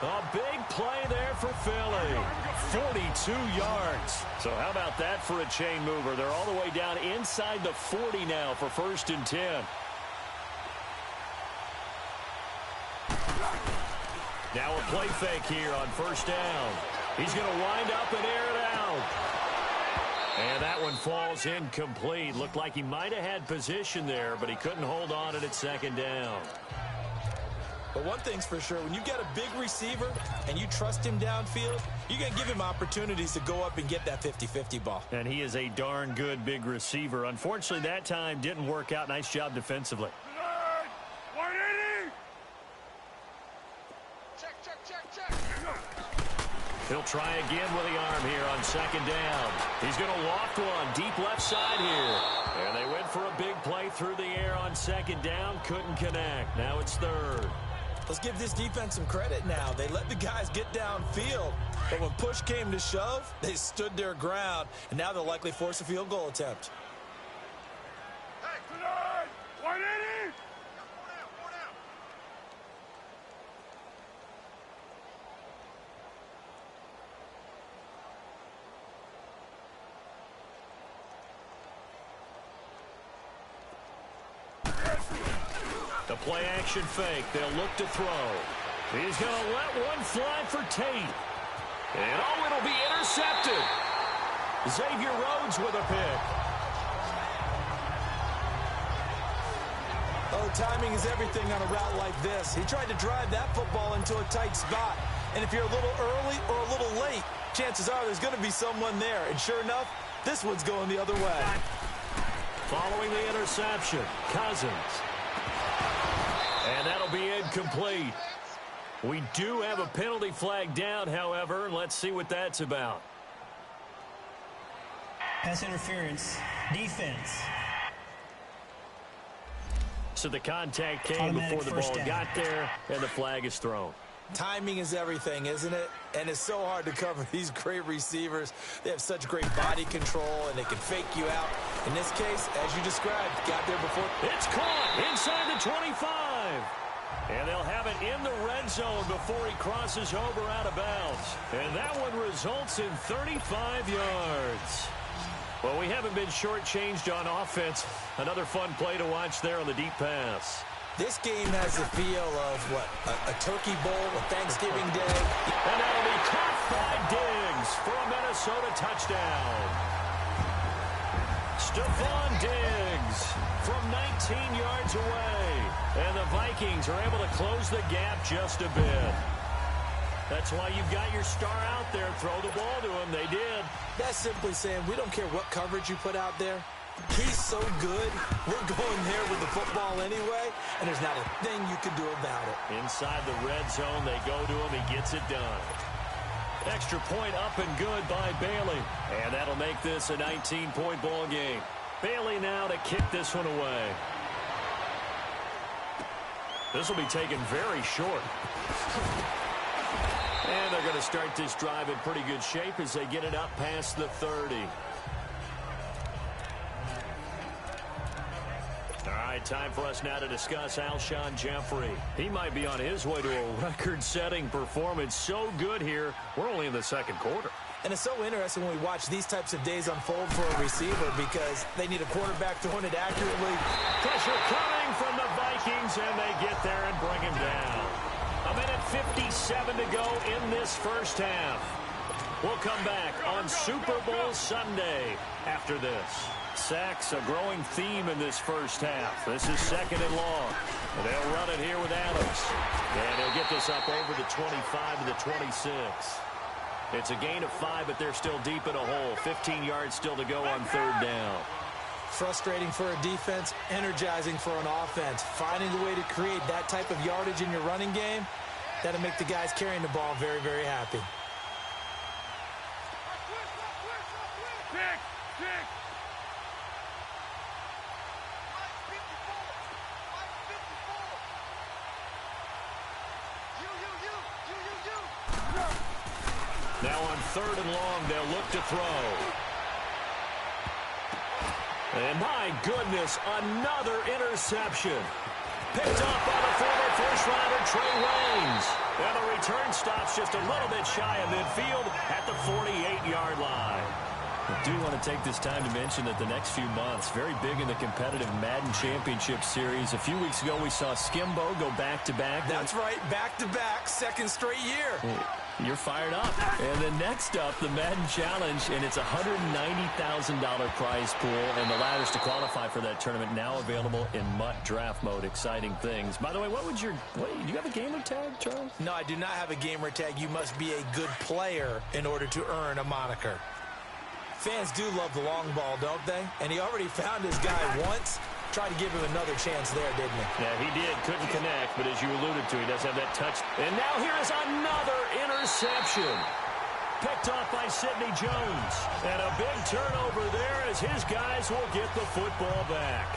A big play there for Philly. 42 yards. So how about that for a chain mover? They're all the way down inside the 40 now for 1st and 10. Now a play fake here on 1st down. He's going to wind up and air it out. And that one falls incomplete. Looked like he might have had position there, but he couldn't hold on it at 2nd down. But one thing's for sure, when you get a big receiver and you trust him downfield, you're going to give him opportunities to go up and get that 50-50 ball. And he is a darn good big receiver. Unfortunately, that time didn't work out. Nice job defensively. He'll try again with the arm here on 2nd down. He's going to loft one deep left side here. And they went for a big play through the air on 2nd down. Couldn't connect. Now it's 3rd. Let's give this defense some credit now. They let the guys get downfield. But when push came to shove, they stood their ground. And now they'll likely force a field goal attempt. The play action fake. They'll look to throw. He's going to let one fly for Tate. And oh, it'll be intercepted. Xavier Rhodes with a pick. Oh, timing is everything on a route like this. He tried to drive that football into a tight spot. And if you're a little early or a little late, chances are there's going to be someone there. And sure enough, this one's going the other way. Following the interception, Cousins. And that'll be incomplete. We do have a penalty flag down, however. Let's see what that's about. Pass interference. Defense. So the contact came before the ball got there, and the flag is thrown. Timing is everything, isn't it? And it's so hard to cover these great receivers. They have such great body control, and they can fake you out. In this case, as you described, got there before. It's caught inside the 25. And they'll have it in the red zone before he crosses over out of bounds. And that one results in 35 yards. Well, we haven't been shortchanged on offense. Another fun play to watch there on the deep pass. This game has the feel of, what, a turkey bowl, a Thanksgiving day. And that'll be caught by Diggs for a Minnesota touchdown. Stephon Diggs from 19 yards away. And the Vikings are able to close the gap just a bit. That's why you've got your star out there. Throw the ball to him. They did. That's simply saying we don't care what coverage you put out there. He's so good. We're going there with the football anyway, and there's not a thing you can do about it. Inside the red zone, they go to him. He gets it done. Extra point up and good by Bailey. And that'll make this a 19-point ball game. Bailey now to kick this one away. This will be taken very short. And they're going to start this drive in pretty good shape as they get it up past the 30. All right, time for us now to discuss Alshon Jeffrey. He might be on his way to a record-setting performance. So good here. We're only in the second quarter. And it's so interesting when we watch these types of days unfold for a receiver because they need a quarterback throwing it accurately. Pressure coming from the Vikings, and they get there and bring him down. A minute 57 to go in this first half. We'll come back on Super Bowl Sunday after this. Sacks, a growing theme in this first half. This is second and long. They'll run it here with Adams. And they'll get this up over the 25 to the 26. It's a gain of 5, but they're still deep in a hole. 15 yards still to go on third down. Frustrating for a defense, energizing for an offense. Finding a way to create that type of yardage in your running game, that'll make the guys carrying the ball very, very happy. Now on third and long, they'll look to throw. And my goodness, another interception. Picked up by the former first-rounder Trey Waynes. And the return stops just a little bit shy of midfield at the 48-yard line. I do want to take this time to mention that the next few months, very big in the competitive Madden Championship Series. A few weeks ago, we saw Skimbo go back-to-back. That's right, back-to-back, second straight year. You're fired up. And then next up, the Madden Challenge, and it's a $190,000 prize pool, and the ladders to qualify for that tournament now available in MUT draft mode. Exciting things. By the way, do you have a gamer tag, Charles? No, I do not have a gamer tag. You must be a good player in order to earn a moniker. Fans do love the long ball, don't they? And he already found his guy once. Tried to give him another chance there, didn't he? Yeah, he did. Couldn't connect, but as you alluded to, he does have that touch. And now here is another interception. Picked off by Sidney Jones. And a big turnover there as his guys will get the football back.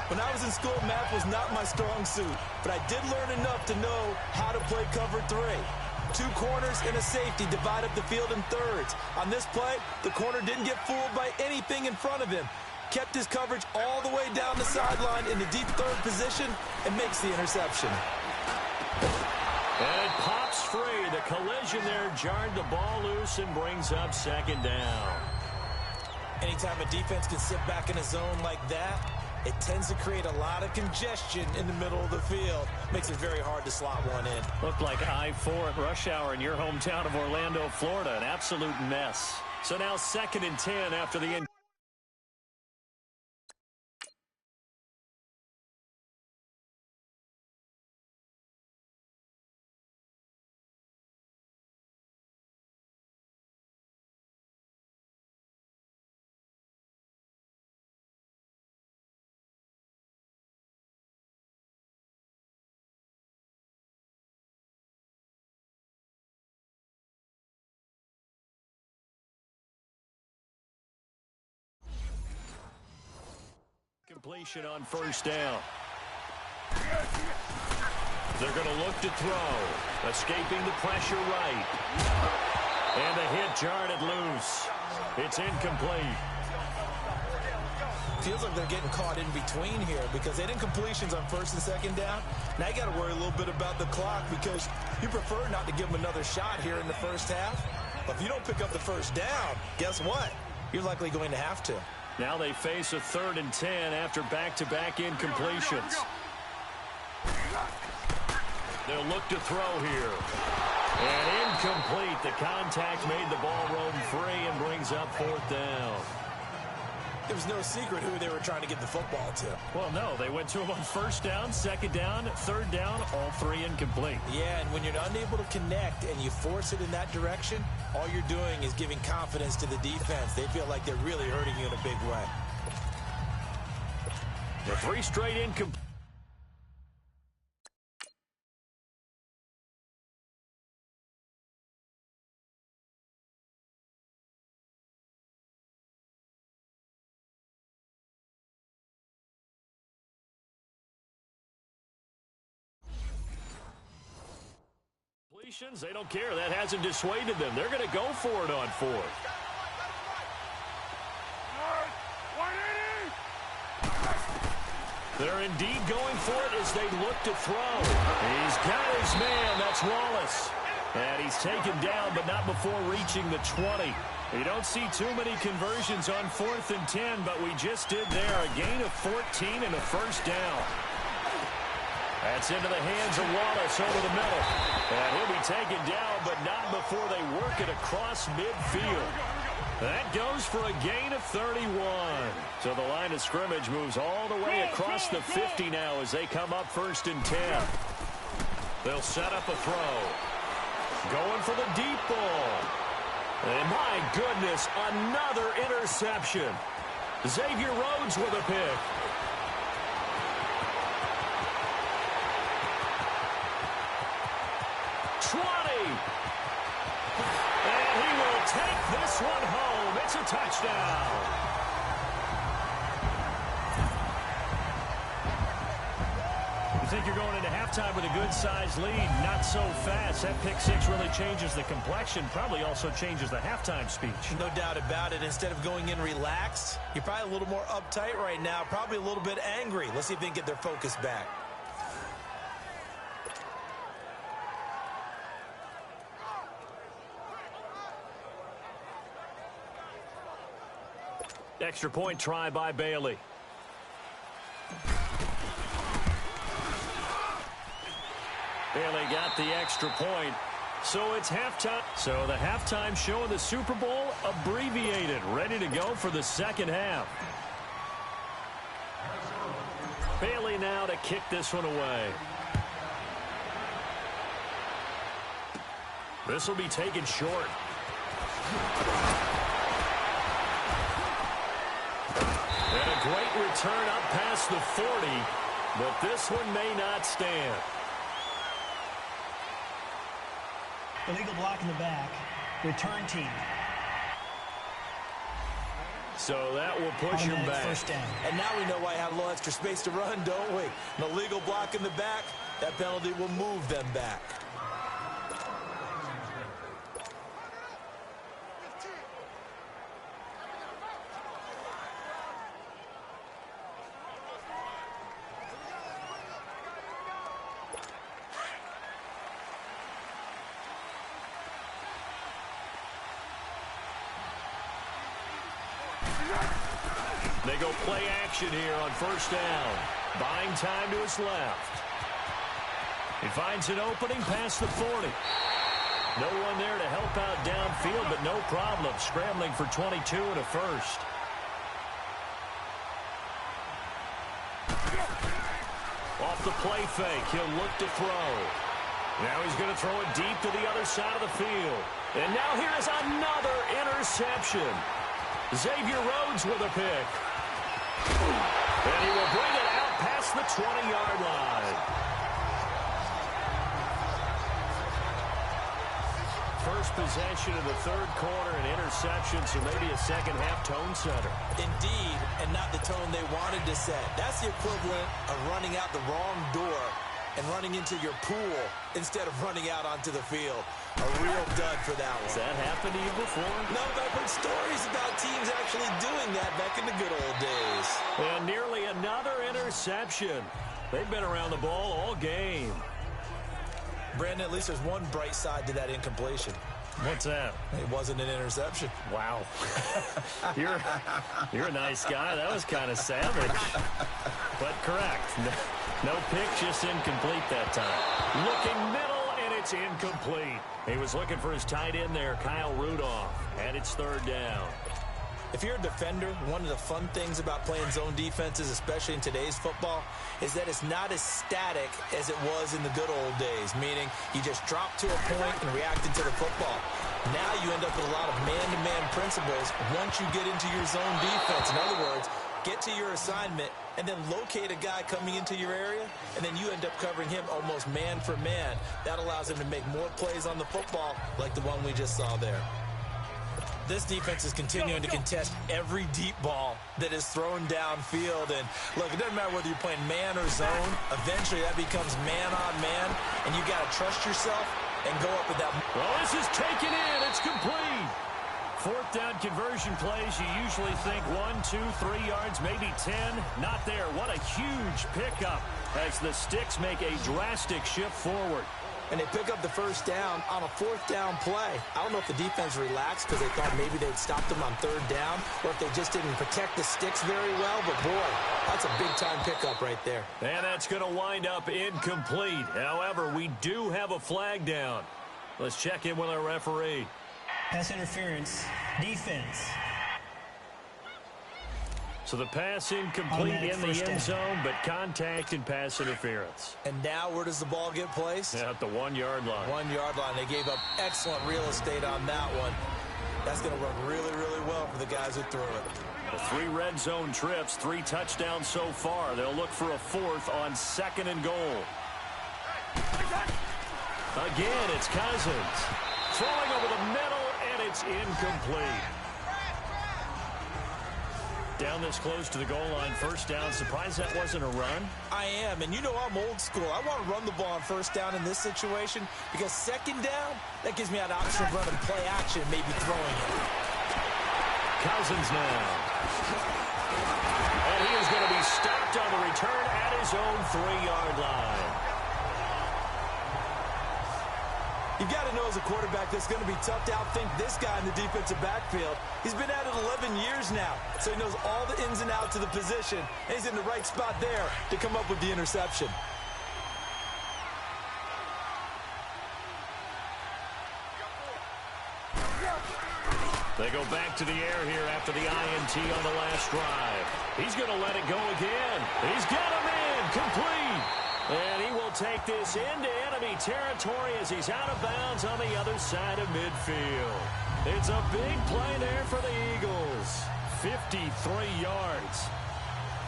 When I was in school, math was not my strong suit, but I did learn enough to know how to play cover 3. 2 corners and a safety divide up the field in thirds. On this play, the corner didn't get fooled by anything in front of him. Kept his coverage all the way down the sideline in the deep third position and makes the interception. And it pops free. The collision there jarred the ball loose and brings up second down. Anytime a defense can sit back in a zone like that, it tends to create a lot of congestion in the middle of the field. Makes it very hard to slot one in. Looked like I-4 at rush hour in your hometown of Orlando, Florida. An absolute mess. So now 2nd and 10 after the end. Completion on first down. They're going to look to throw. Escaping the pressure right. And the hit jarred it loose. It's incomplete. Feels like they're getting caught in between here because they didn't completions on 1st and 2nd down. Now you got to worry a little bit about the clock because you prefer not to give them another shot here in the first half. But if you don't pick up the first down, guess what? You're likely going to have to. Now they face a 3rd and 10 after back-to-back incompletions. They'll look to throw here. And incomplete. The contact made the ball roam free and brings up 4th down. There was no secret who they were trying to get the football to. Well, no. They went to him on 1st down, 2nd down, 3rd down, all 3 incomplete. Yeah, and when you're unable to connect and you force it in that direction, all you're doing is giving confidence to the defense. They feel like they're really hurting you in a big way. The 3 straight incomplete. They don't care. That hasn't dissuaded them. They're going to go for it on 4th. They're indeed going for it as they look to throw. He's got his man. That's Wallace. And he's taken down, but not before reaching the 20. You don't see too many conversions on 4th and 10, but we just did there. A gain of 14 and a first down. That's into the hands of Wallace over the middle. And he'll be taken down, but not before they work it across midfield. That goes for a gain of 31. So the line of scrimmage moves all the way across the 50 now as they come up 1st and 10. They'll set up a throw. Going for the deep ball. And my goodness, another interception. Xavier Rhodes with a pick. Take this one home. It's a touchdown. You think you're going into halftime with a good-sized lead. Not so fast. That pick 6 really changes the complexion. Probably also changes the halftime speech. No doubt about it. Instead of going in relaxed, you're probably a little more uptight right now. Probably a little bit angry. Let's see if they can get their focus back. Extra point try by Bailey. Bailey got the extra point. So it's halftime. So the halftime show of the Super Bowl abbreviated. Ready to go for the second half. Bailey now to kick this one away. This will be taken short. And a great return up past the 40, but this one may not stand. Illegal block in the back. Return team. So that will push him back. First down. And now we know why I have a little extra space to run, don't we? An illegal block in the back. That penalty will move them back. They go play action here on first down. Buying time to his left. He finds an opening past the 40. No one there to help out downfield, but no problem. Scrambling for 22 and a first. Off the play fake, he'll look to throw. Now he's going to throw it deep to the other side of the field. And now here is another interception. Xavier Rhodes with a pick. And he will bring it out past the 20-yard line. First possession of the third quarter, an interception, so maybe a second-half tone setter. Indeed, and not the tone they wanted to set. That's the equivalent of running out the wrong door and running into your pool instead of running out onto the field. A real dud for that one. Has that happened to you before? No, but I've heard stories about teams actually doing that back in the good old days. And nearly another interception. They've been around the ball all game. Brandon, at least there's one bright side to that incompletion. What's that? It wasn't an interception. Wow. You're a nice guy. That was kind of savage. But correct. No pick, just incomplete that time. Looking middle, and it's incomplete. He was looking for his tight end there, Kyle Rudolph. And it's third down. If you're a defender, one of the fun things about playing zone defenses, especially in today's football, is that it's not as static as it was in the good old days, meaning you just drop to a point and react into the football. Now you end up with a lot of man-to-man principles once you get into your zone defense. In other words, get to your assignment, and then locate a guy coming into your area, and then you end up covering him almost man for man. That allows him to make more plays on the football like the one we just saw there. This defense is continuing to contest every deep ball that is thrown downfield. And, look, it doesn't matter whether you're playing man or zone. Eventually, that becomes man on man, and you got to trust yourself and go up with that. Well, this is taken in. It's complete. Fourth down conversion plays, you usually think 1, 2, 3 yards, maybe 10. Not there. What a huge pickup as the Sticks make a drastic shift forward. And they pick up the first down on a fourth down play. I don't know if the defense relaxed because they thought maybe they'd stopped them on third down, or if they just didn't protect the Sticks very well. But, boy, that's a big-time pickup right there. And that's going to wind up incomplete. However, we do have a flag down. Let's check in with our referee. Pass interference. Defense. So the pass incomplete in the end zone, but contact and pass interference. And now where does the ball get placed? At the 1-yard line. 1-yard line. They gave up excellent real estate on that one. That's going to work really, really well for the guys who threw it. The 3 red zone trips, 3 touchdowns so far. They'll look for a 4th on 2nd and goal. Again, it's Cousins. Throwing over the middle, and it's incomplete. Down this close to the goal line, first down. Surprised that wasn't a run? I am, and you know I'm old school. I want to run the ball on first down in this situation because second down, that gives me an option of running play action, maybe throwing it. Cousins now. And he is going to be stopped on the return at his own 3-yard line. You've got to know as a quarterback that's going to be tough to outthink this guy in the defensive backfield. He's been at it 11 years now, so he knows all the ins and outs of the position, and he's in the right spot there to come up with the interception. They go back to the air here after the INT on the last drive. He's going to let it go again. He's got him in, complete. And he will take this into enemy territory as he's out of bounds on the other side of midfield. It's a big play there for the Eagles. 53 yards.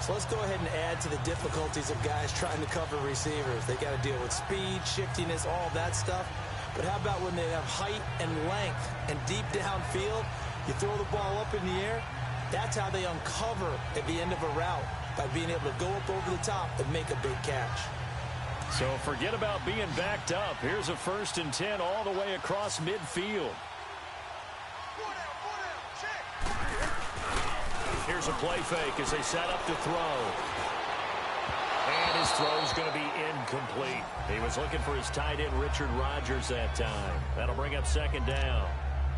So let's go ahead and add to the difficulties of guys trying to cover receivers. They got to deal with speed, shiftiness, all that stuff. But how about when they have height and length and deep downfield, you throw the ball up in the air? That's how they uncover at the end of a route, by being able to go up over the top and make a big catch. So forget about being backed up. Here's a 1st and 10 all the way across midfield. Here's a play fake as they set up to throw. And his throw is going to be incomplete. He was looking for his tight end, Richard Rodgers, that time. That'll bring up 2nd down.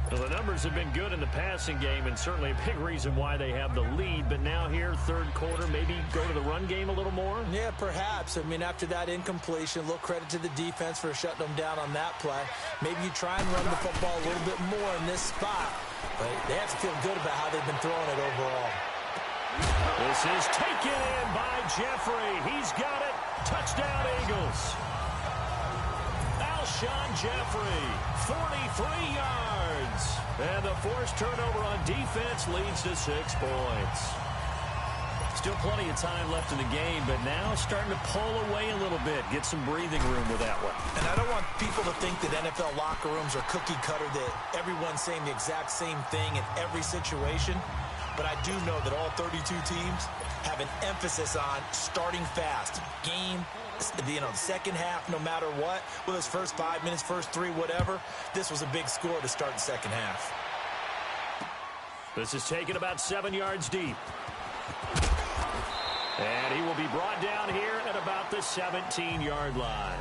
Well, the numbers have been good in the passing game, and certainly a big reason why they have the lead. But now here, 3rd quarter, maybe go to the run game a little more? Yeah, perhaps. I mean, after that incompletion, a little credit to the defense for shutting them down on that play. Maybe you try and run the football a little bit more in this spot. But they have to feel good about how they've been throwing it overall. This is taken in by Jeffrey. He's got it. Touchdown, Eagles. Alshon Jeffrey, 43 yards. And the forced turnover on defense leads to 6 points. Still plenty of time left in the game, but now starting to pull away a little bit. Get some breathing room with that one. And I don't want people to think that NFL locker rooms are cookie cutter, that everyone's saying the exact same thing in every situation. But I do know that all 32 teams have an emphasis on starting fast. Game, second half, no matter what. Whether it's first 5 minutes, first 3, whatever. This was a big score to start the second half. This is taken about 7 yards deep. And he will be brought down here at about the 17-yard line.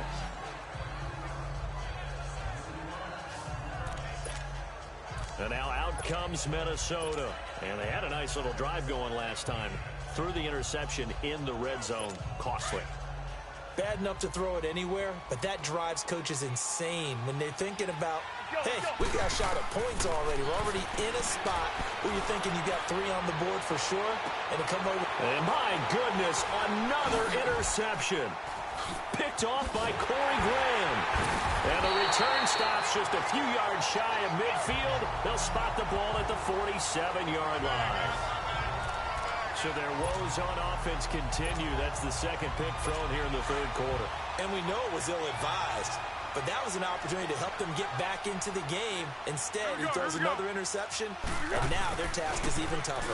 And now out comes Minnesota. And they had a nice little drive going last time. Threw the interception in the red zone. Costly. Bad enough to throw it anywhere, but that drives coaches insane when they're thinking about, hey, we got a shot at points already. We're already in a spot where you're thinking you got 3 on the board for sure, and to come over. And my goodness, another interception. Picked off by Corey Graham. And the return stops just a few yards shy of midfield. They'll spot the ball at the 47-yard line. So their woes on offense continue. That's the second pick thrown here in the third quarter. And we know it was ill-advised, but that was an opportunity to help them get back into the game. Instead, he throws another interception, and now their task is even tougher.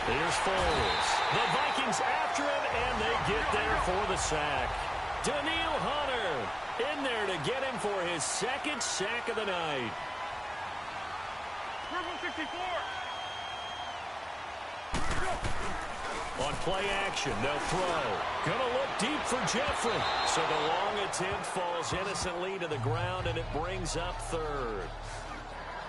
Here's Foles. The Vikings after him, and they get there for the sack. Danielle Hunter in there to get him for his second sack of the night. Purple 64. On play action, they'll throw. Gonna look deep for Jeffrey. So the long attempt falls innocently to the ground, and it brings up third.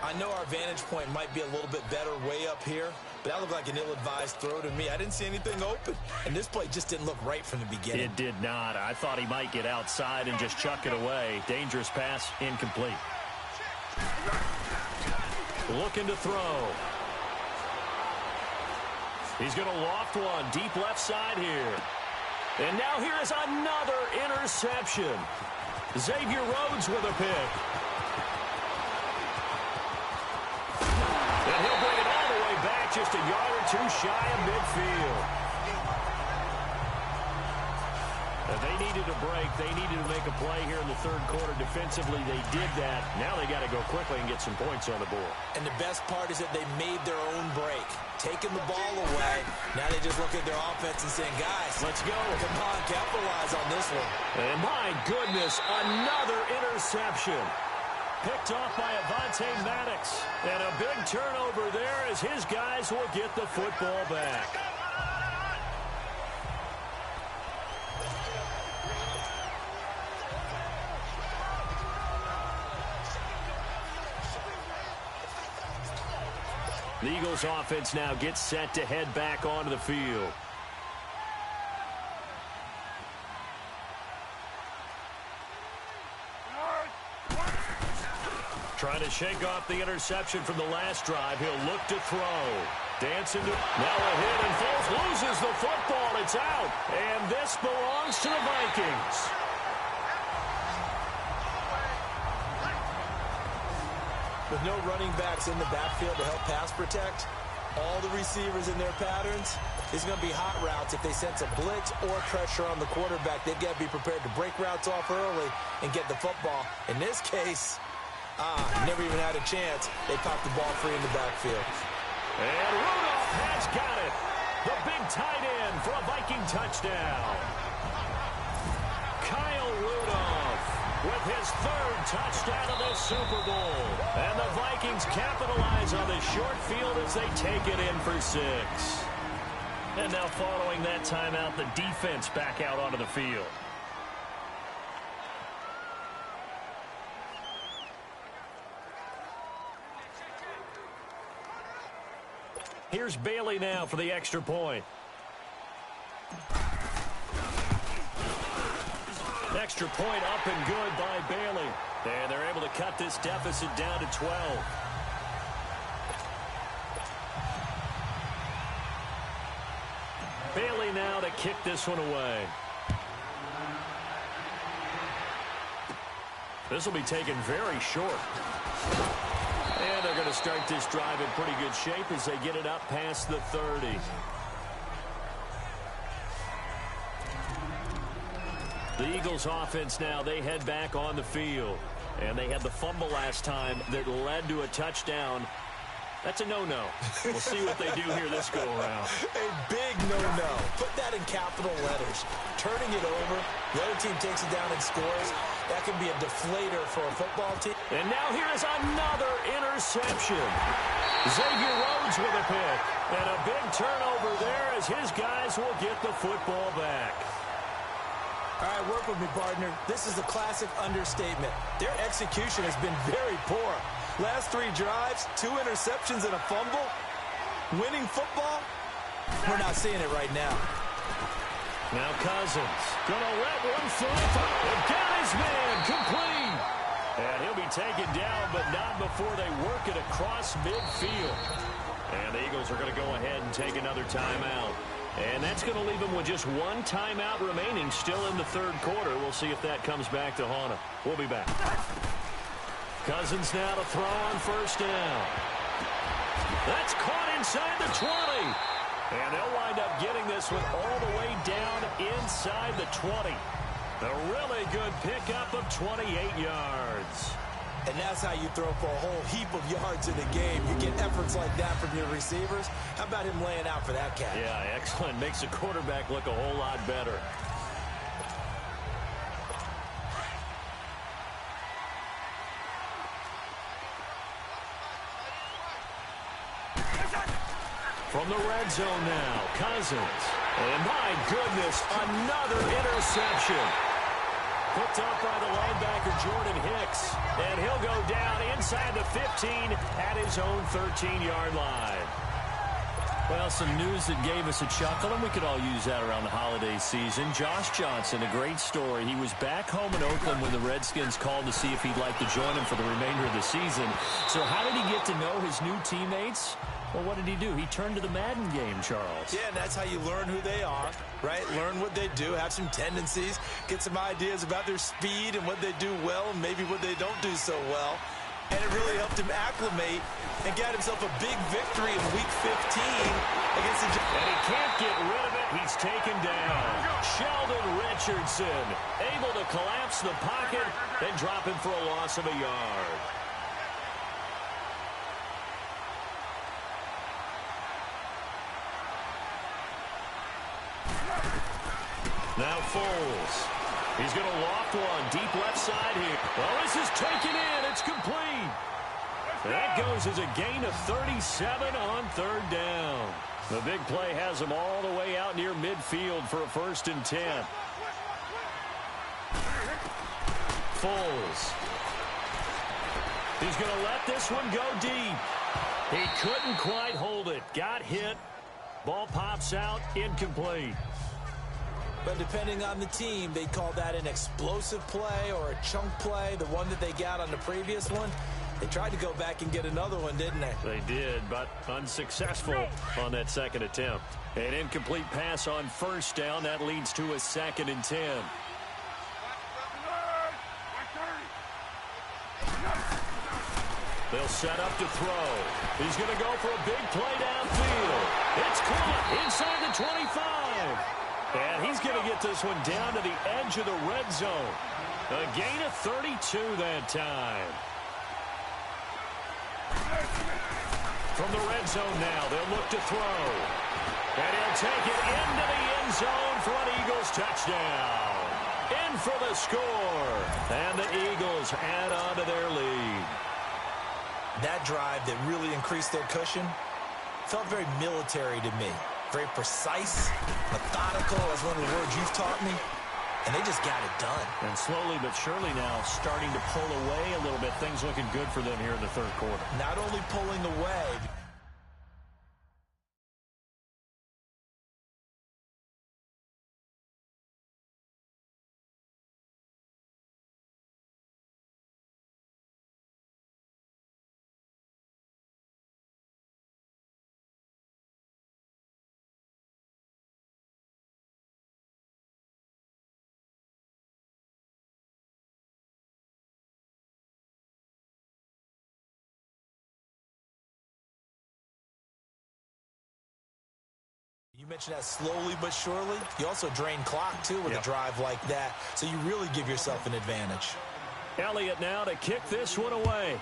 I know our vantage point might be a little bit better way up here, but that looked like an ill-advised throw to me. I didn't see anything open, and this play just didn't look right from the beginning. It did not. I thought he might get outside and just chuck it away. Dangerous pass, incomplete. Looking to throw. He's going to loft one deep left side here. And now here is another interception. Xavier Rhodes with a pick. And he'll bring it all the way back, just a yard or two shy of midfield. They needed a break. They needed to make a play here in the third quarter. Defensively, they did that. Now they got to go quickly and get some points on the board. And the best part is that they made their own break, taking the ball away. Now they just look at their offense and saying, guys, let's go. Come on, capitalize on this one. And my goodness, another interception. Picked off by Avonte Maddox. And a big turnover there as his guys will get the football back. The Eagles offense now gets set to head back onto the field. Trying to shake off the interception from the last drive. He'll look to throw. Dancing to... Now a hit, and Foles loses the football. It's out. And this belongs to the Vikings. With no running backs in the backfield to help pass protect, all the receivers in their patterns, it's going to be hot routes. If they sense a blitz or pressure on the quarterback, they've got to be prepared to break routes off early and get the football. In this case, never even had a chance. They popped the ball free in the backfield. And Rudolph has got it. The big tight end for a Viking touchdown. Kyle Rudolph with his third touchdown of the Super Bowl. And the Vikings capitalize on the short field as they take it in for 6. And now following that timeout, the defense back out onto the field. Here's Bailey now for the extra point. Extra point up and good by Bailey. And they're able to cut this deficit down to 12. Bailey now to kick this one away. This will be taken very short. And they're going to start this drive in pretty good shape as they get it up past the 30. The Eagles offense now, they head back on the field. And they had the fumble last time that led to a touchdown. That's a no-no. We'll see what they do here this go-around. A big no-no. Put that in capital letters. Turning it over, the other team takes it down and scores. That can be a deflator for a football team. And now here is another interception. Xavier Rhodes with a pick. And a big turnover there as his guys will get the football back. All right, work with me, partner. This is a classic understatement. Their execution has been very poor. Last 3 drives, 2 interceptions and a fumble. Winning football? We're not seeing it right now. Now Cousins gonna let one fly through. And got his man complete. And he'll be taken down, but not before they work it across midfield. And the Eagles are going to go ahead and take another timeout. And that's going to leave them with just 1 timeout remaining still in the third quarter. We'll see if that comes back to haunt them. We'll be back. Cousins now to throw on first down. That's caught inside the 20. And they'll wind up getting this one all the way down inside the 20. A really good pickup of 28 yards. And that's how you throw for a whole heap of yards in a game. You get efforts like that from your receivers. How about him laying out for that catch? Yeah, excellent. Makes the quarterback look a whole lot better. From the red zone now, Cousins. And my goodness, another interception. Picked up by the linebacker, Jordan Hicks. And he'll go down inside the 15 at his own 13-yard line. Well, some news that gave us a chuckle, and we could all use that around the holiday season. Josh Johnson, a great story. He was back home in Oakland when the Redskins called to see if he'd like to join him for the remainder of the season. So how did he get to know his new teammates? Well, what did he do? He turned to the Madden game, Charles. Yeah, and that's how you learn who they are, right? Learn what they do, have some tendencies, get some ideas about their speed and what they do well and maybe what they don't do so well. And it really helped him acclimate and got himself a big victory in Week 15 against the Giants. And he can't get rid of it. He's taken down. Sheldon Richardson able to collapse the pocket and drop him for a loss of a yard. Now Foles. He's going to loft one deep left side here. Well, this is taken in. It's complete. That goes as a gain of 37 on third down. The big play has him all the way out near midfield for a 1st and 10. Foles. He's going to let this one go deep. He couldn't quite hold it. Got hit. Ball pops out. Incomplete. But depending on the team, they call that an explosive play or a chunk play, the one that they got on the previous one. They tried to go back and get another one, didn't they? They did, but unsuccessful on that second attempt. An incomplete pass on 1st down. That leads to a 2nd and 10. They'll set up to throw. He's going to go for a big play downfield. It's caught inside the 25. And he's going to get this one down to the edge of the red zone. A gain of 32 that time. From the red zone now, they'll look to throw. And he'll take it into the end zone for an Eagles touchdown. In for the score. And the Eagles add on to their lead. That drive that really increased their cushion felt very military to me. Very precise, methodical, is one of the words you've taught me. And they just got it done. And slowly but surely now starting to pull away a little bit. Things looking good for them here in the third quarter. Not only pulling away. You mentioned that slowly but surely. You also drain clock, too, with a drive like that. So you really give yourself an advantage. Elliott now to kick this one away.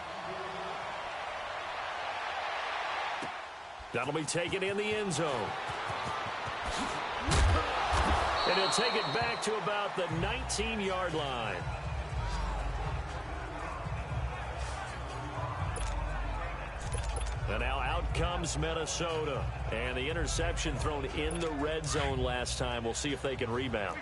That'll be taken in the end zone. And he'll take it back to about the 19-yard line. And now out comes Minnesota. And the interception thrown in the red zone last time. We'll see if they can rebound.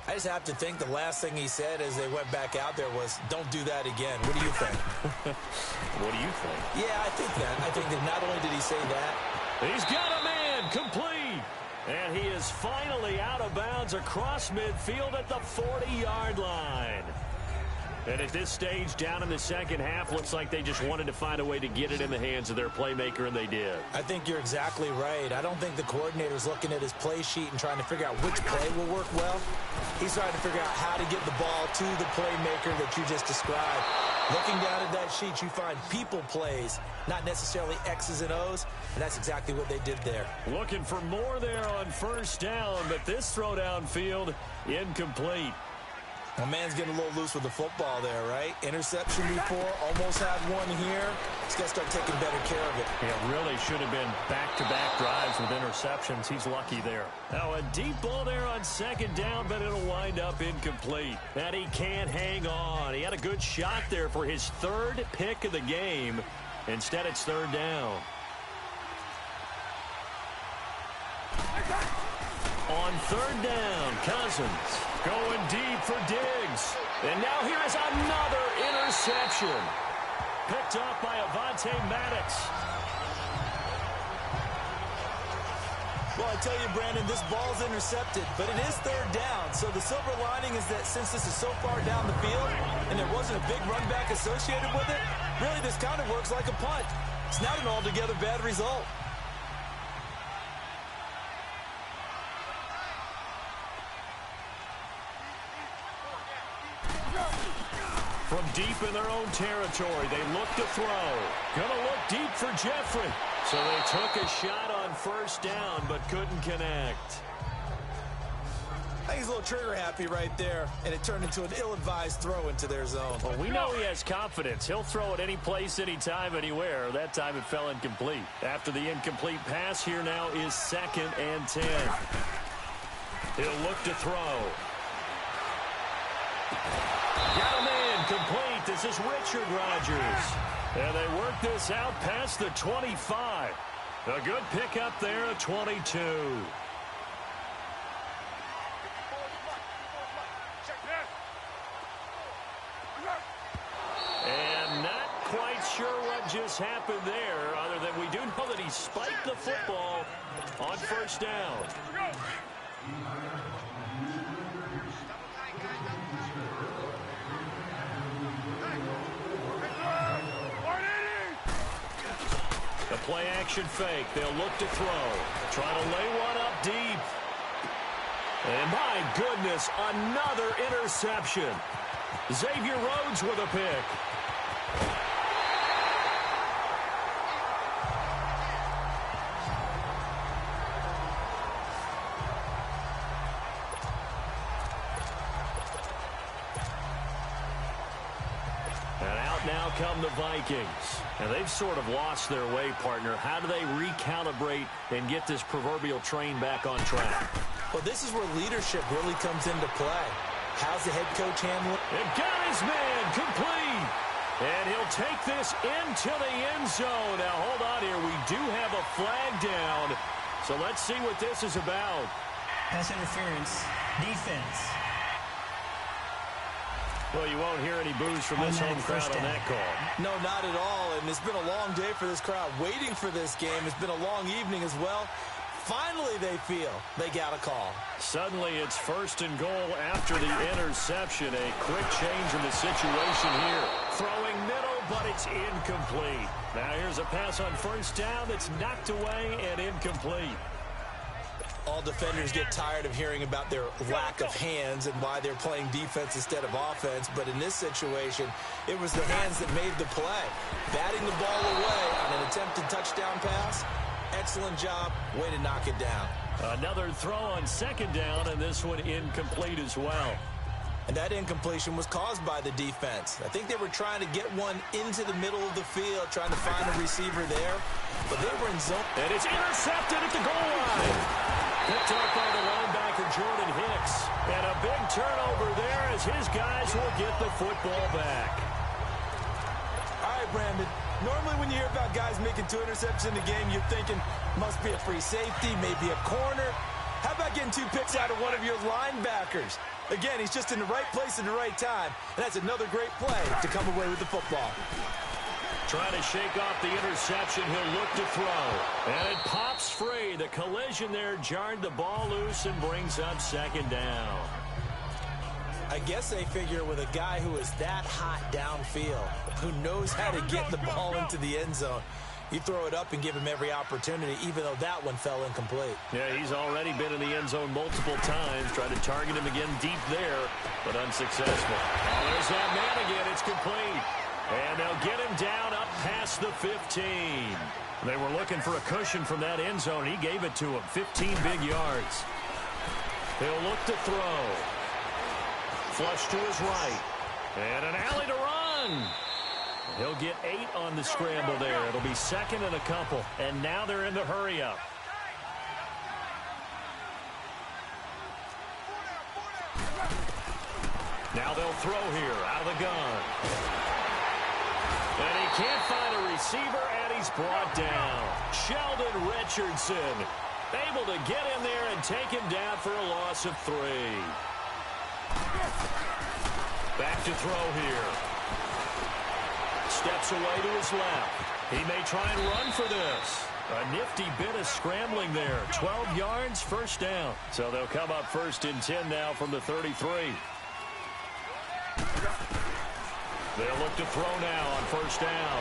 I just have to think the last thing he said as they went back out there was, don't do that again. What do you think? What do you think? Yeah, I think that. I think that not only did he say that. He's got a man complete. And he is finally out of bounds across midfield at the 40-yard line. And at this stage, down in the second half, looks like they just wanted to find a way to get it in the hands of their playmaker, and they did. I think you're exactly right. I don't think the coordinator's looking at his play sheet and trying to figure out which play will work well. He's trying to figure out how to get the ball to the playmaker that you just described. Looking down at that sheet, you find people plays, not necessarily X's and O's, and that's exactly what they did there. Looking for more there on first down, but this throw downfield incomplete. A man's getting a little loose with the football there, right? Interception before, almost had one here. He's got to start taking better care of it. It really should have been back-to-back drives with interceptions. He's lucky there. Now a deep ball there on second down, but it'll wind up incomplete. And he can't hang on. He had a good shot there for his third pick of the game. Instead, it's third down. On third down, Cousins going deep for Diggs. And now here is another interception. Picked up by Avonte Maddox. Well, I tell you, Brandon, this ball's intercepted, but it is third down. So the silver lining is that since this is so far down the field and there wasn't a big run back associated with it, really this kind of works like a punt. It's not an altogether bad result. From deep in their own territory, they look to throw. Gonna look deep for Jeffrey. So they took a shot on first down, but couldn't connect. I think he's a little trigger happy right there, and it turned into an ill-advised throw into their zone. Well, we know he has confidence. He'll throw it any place, anytime, anywhere. That time it fell incomplete. After the incomplete pass, here now is 2nd and 10. He'll look to throw. Got him in, complete. This is Richard Rodgers. And they work this out past the 25. A good pickup there at 22. And not quite sure what just happened there, other than we do know that he spiked the football on first down. The play-action fake. They'll look to throw. Try to lay one up deep. And my goodness, another interception. Xavier Rhodes with a pick. And out now come the Vikings. And they've sort of lost their way, partner. How do they recalibrate and get this proverbial train back on track? Well, this is where leadership really comes into play. How's the head coach handle it? And got his man complete. And he'll take this into the end zone. Now, hold on here. We do have a flag down. So let's see what this is about. Pass interference. Defense. Well, you won't hear any boos from this home crowd on that call. No, not at all. And it's been a long day for this crowd waiting for this game. It's been a long evening as well. Finally, they feel they got a call. Suddenly, it's 1st and goal after the interception. A quick change in the situation here. Throwing middle, but it's incomplete. Now here's a pass on first down that's knocked away and incomplete. All defenders get tired of hearing about their lack of hands and why they're playing defense instead of offense. But in this situation, it was the hands that made the play. Batting the ball away on an attempted touchdown pass. Excellent job. Way to knock it down. Another throw on 2nd down, and this one incomplete as well. And that incompletion was caused by the defense. I think they were trying to get one into the middle of the field, trying to find a receiver there. But they were in zone. And it's intercepted at the goal line. Picked up by the linebacker, Jordan Hicks. And a big turnover there as his guys will get the football back. All right, Brandon. Normally when you hear about guys making 2 interceptions in the game, you're thinking must be a free safety, maybe a corner. How about getting 2 picks out of one of your linebackers? Again, he's just in the right place at the right time. And that's another great play to come away with the football. Trying to shake off the interception. He'll look to throw. And it pops free. The collision there jarred the ball loose and brings up 2nd down. I guess they figure with a guy who is that hot downfield, who knows how to get the ball into the end zone, you throw it up and give him every opportunity, even though that one fell incomplete. Yeah, he's already been in the end zone multiple times. Tried to target him again deep there, but unsuccessful. Oh, there's that man again. It's complete. And they'll get him down up past the 15. They were looking for a cushion from that end zone. He gave it to him. 15 big yards. He'll look to throw. Flush to his right. And an alley to run. He'll get 8 on the scramble there. It'll be second and a couple. And now they're in the hurry-up. Now they'll throw here out of the gun. And he can't find a receiver, and he's brought down. Sheldon Richardson able to get in there and take him down for a loss of 3. Back to throw here. Steps away to his left. He may try and run for this. A nifty bit of scrambling there. 12 yards, first down. So they'll come up first and 10 now from the 33. They'll look to throw now on first down.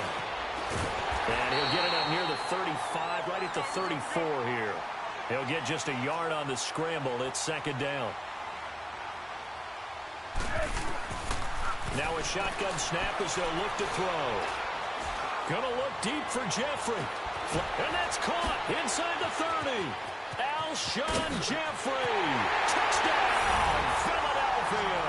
And he'll get it up near the 35, right at the 34 here. He'll get just a yard on the scramble. It's second down. Now a shotgun snap as they'll look to throw. Gonna look deep for Jeffrey. And that's caught inside the 30. Alshon Jeffrey. Touchdown, Philadelphia.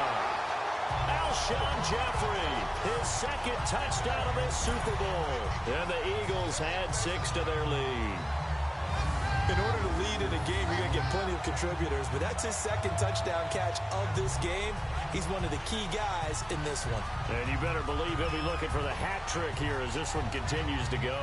Alshon Jeffrey, his second touchdown of this Super Bowl. And the Eagles add 6 to their lead. In order to lead in a game, you're going to get plenty of contributors, but that's his second touchdown catch of this game. He's one of the key guys in this one. And you better believe he'll be looking for the hat trick here as this one continues to go.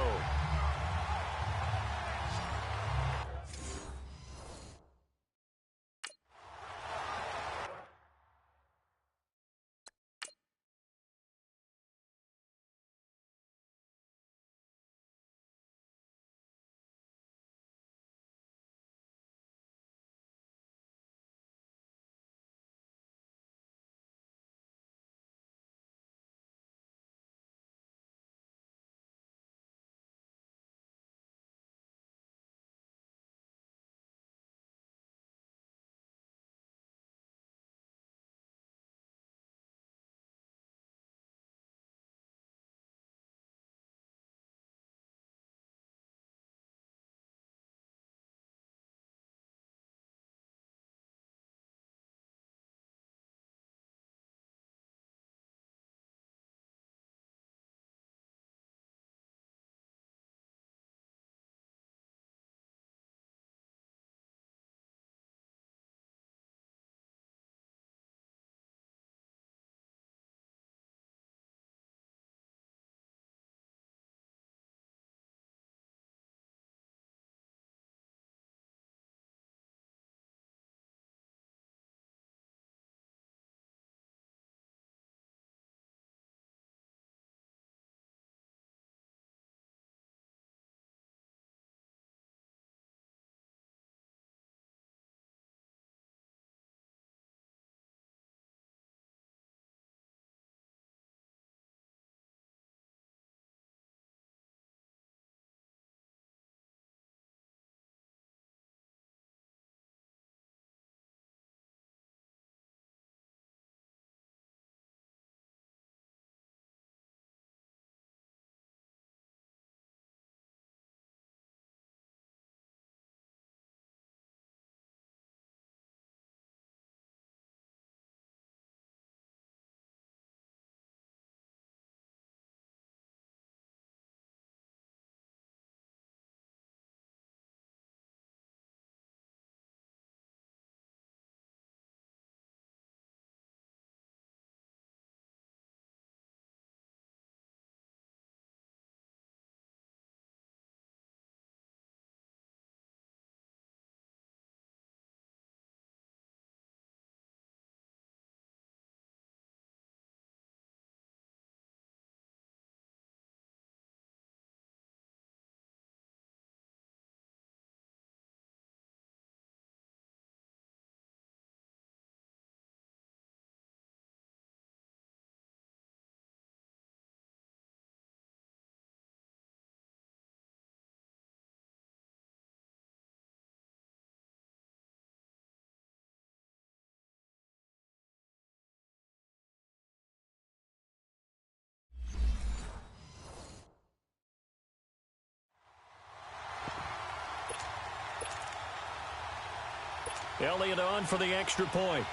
Elliott on for the extra point.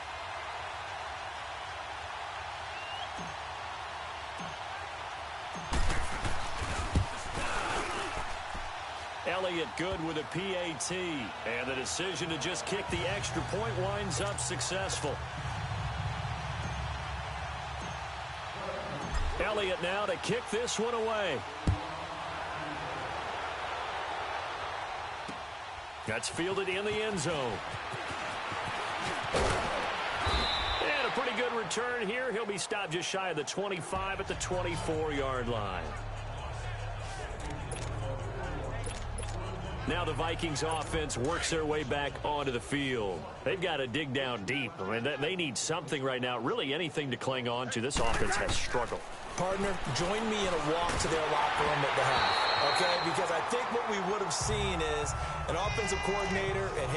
Elliott good with a PAT. And the decision to just kick the extra point winds up successful. Elliott now to kick this one away. That's fielded in the end zone. And a pretty good return here. He'll be stopped just shy of the 25 at the 24-yard line. Now the Vikings offense works their way back onto the field. They've got to dig down deep. I mean, they need something right now, really anything to cling on to. This offense has struggled. Partner, join me in a walk to their locker room at the half, okay? Because I think what we would have seen is an offensive coordinator and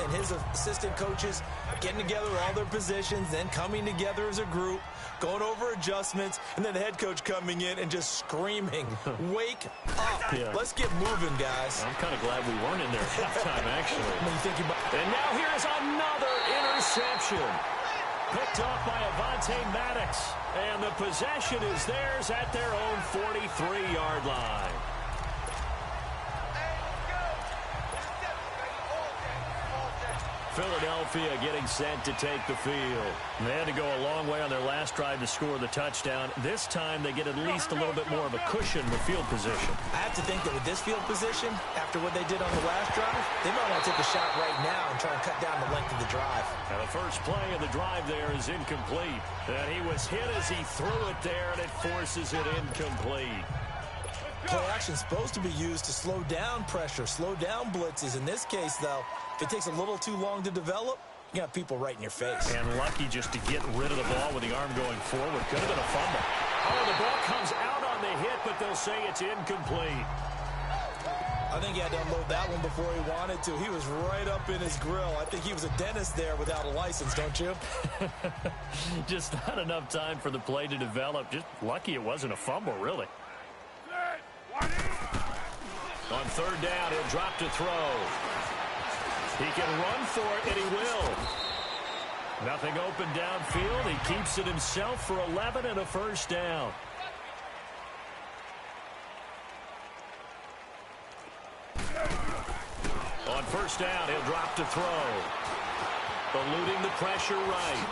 his assistant coaches getting together all their positions, then coming together as a group, going over adjustments, and then the head coach coming in and just screaming, wake up. Yeah. Let's get moving, guys. I'm kind of glad we weren't in there at halftime, actually. And now here's another interception. Picked off by Avonte Maddox. And the possession is theirs at their own 43-yard line. Philadelphia getting set to take the field. They had to go a long way on their last drive to score the touchdown. This time they get at least a little bit more of a cushion with field position. I have to think that with this field position, after what they did on the last drive, they might want to take a shot right now and try and cut down the length of the drive. Now the first play of the drive there is incomplete. And he was hit as he threw it there, and it forces it incomplete. Play action is supposed to be used to slow down pressure, slow down blitzes. In this case, though, if it takes a little too long to develop, you got people right in your face. And lucky just to get rid of the ball with the arm going forward. Could have been a fumble. Oh, the ball comes out on the hit, but they'll say it's incomplete. I think he had to unload that one before he wanted to. He was right up in his grill. I think he was a dentist there without a license, don't you? Just not enough time for the play to develop. Just lucky it wasn't a fumble, really. On third down, he'll drop to throw. He can run for it, and he will. Nothing open downfield. He keeps it himself for 11 and a first down. On first down, he'll drop to throw. Eluding the pressure right.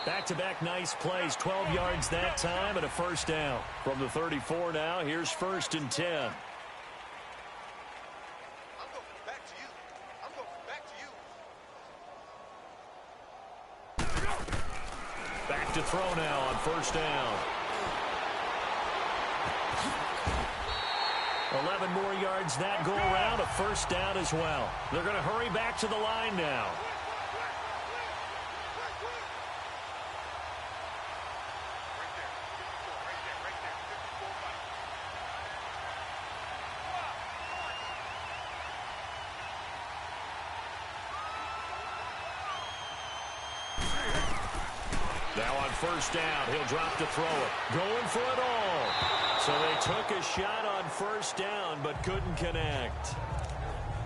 Back-to-back nice plays, 12 yards that time and a first down. From the 34 now, here's 1st and 10. Back to throw now on first down. 11 more yards that go around, a first down as well. They're going to hurry back to the line now. Now on first down, he'll drop to throw it. Going for it all. So they took a shot on first down, but couldn't connect.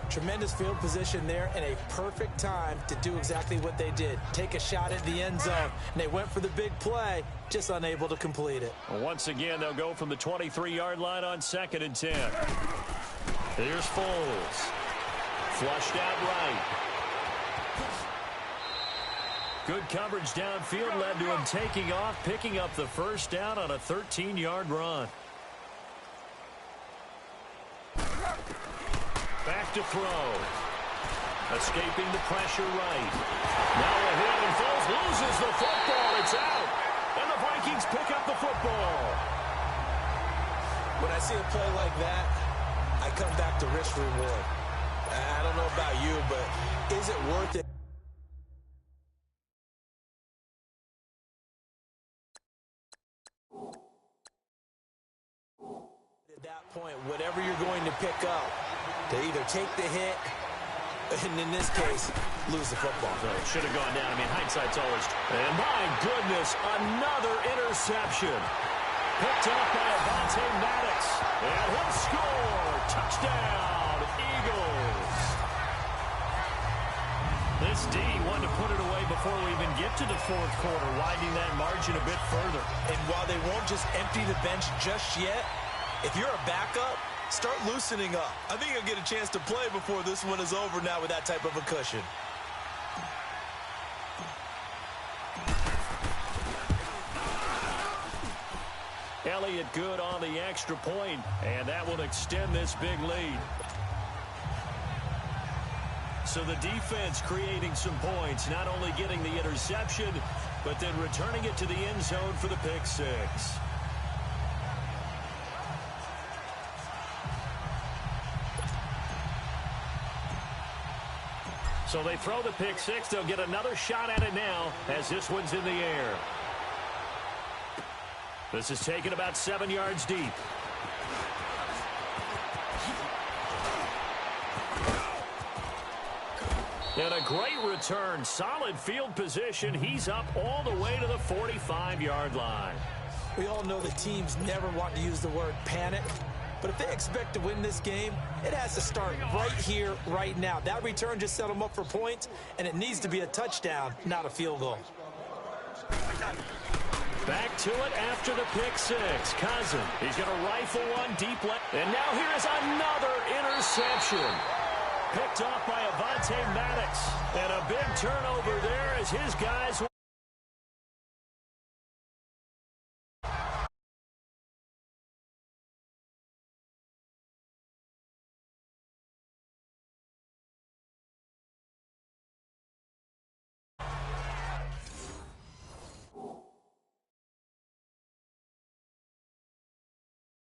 Tremendous field position there and a perfect time to do exactly what they did. Take a shot at the end zone. And they went for the big play, just unable to complete it. Well, once again, they'll go from the 23-yard line on 2nd and 10. Here's Foles. Flushed out right. Good coverage downfield led to him taking off, picking up the first down on a 13-yard run. Back to throw. Escaping the pressure right. Now a hit, and Foles loses the football. It's out. And the Vikings pick up the football. When I see a play like that, I come back to risk reward. I don't know about you, but is it worth it? At that point, whatever you're going to pick up, to either take the hit, and in this case, lose the football. So it should have gone down. I mean, hindsight's always... And my goodness, another interception. Picked off by Avonte Maddox. And he'll score. Touchdown, Eagles. The This D wanted to put it away before we even get to the fourth quarter, widening that margin a bit further. And while they won't just empty the bench just yet, if you're a backup, start loosening up. I think you'll get a chance to play before this one is over now with that type of a cushion. Elliott good on the extra point, and that will extend this big lead. So the defense creating some points, not only getting the interception, but then returning it to the end zone for the pick six. So they throw the pick six. They'll get another shot at it now as this one's in the air. This is taken about 7 yards deep. And a great return. Solid field position. He's up all the way to the 45-yard line. We all know that teams never want to use the word panic. But if they expect to win this game, it has to start right here, right now. That return just set them up for points, and it needs to be a touchdown, not a field goal. Back to it after the pick six. Cousin, he's going to rifle one deep left. And now here is another interception. Picked off by Avonte Maddox. And a big turnover there as his guys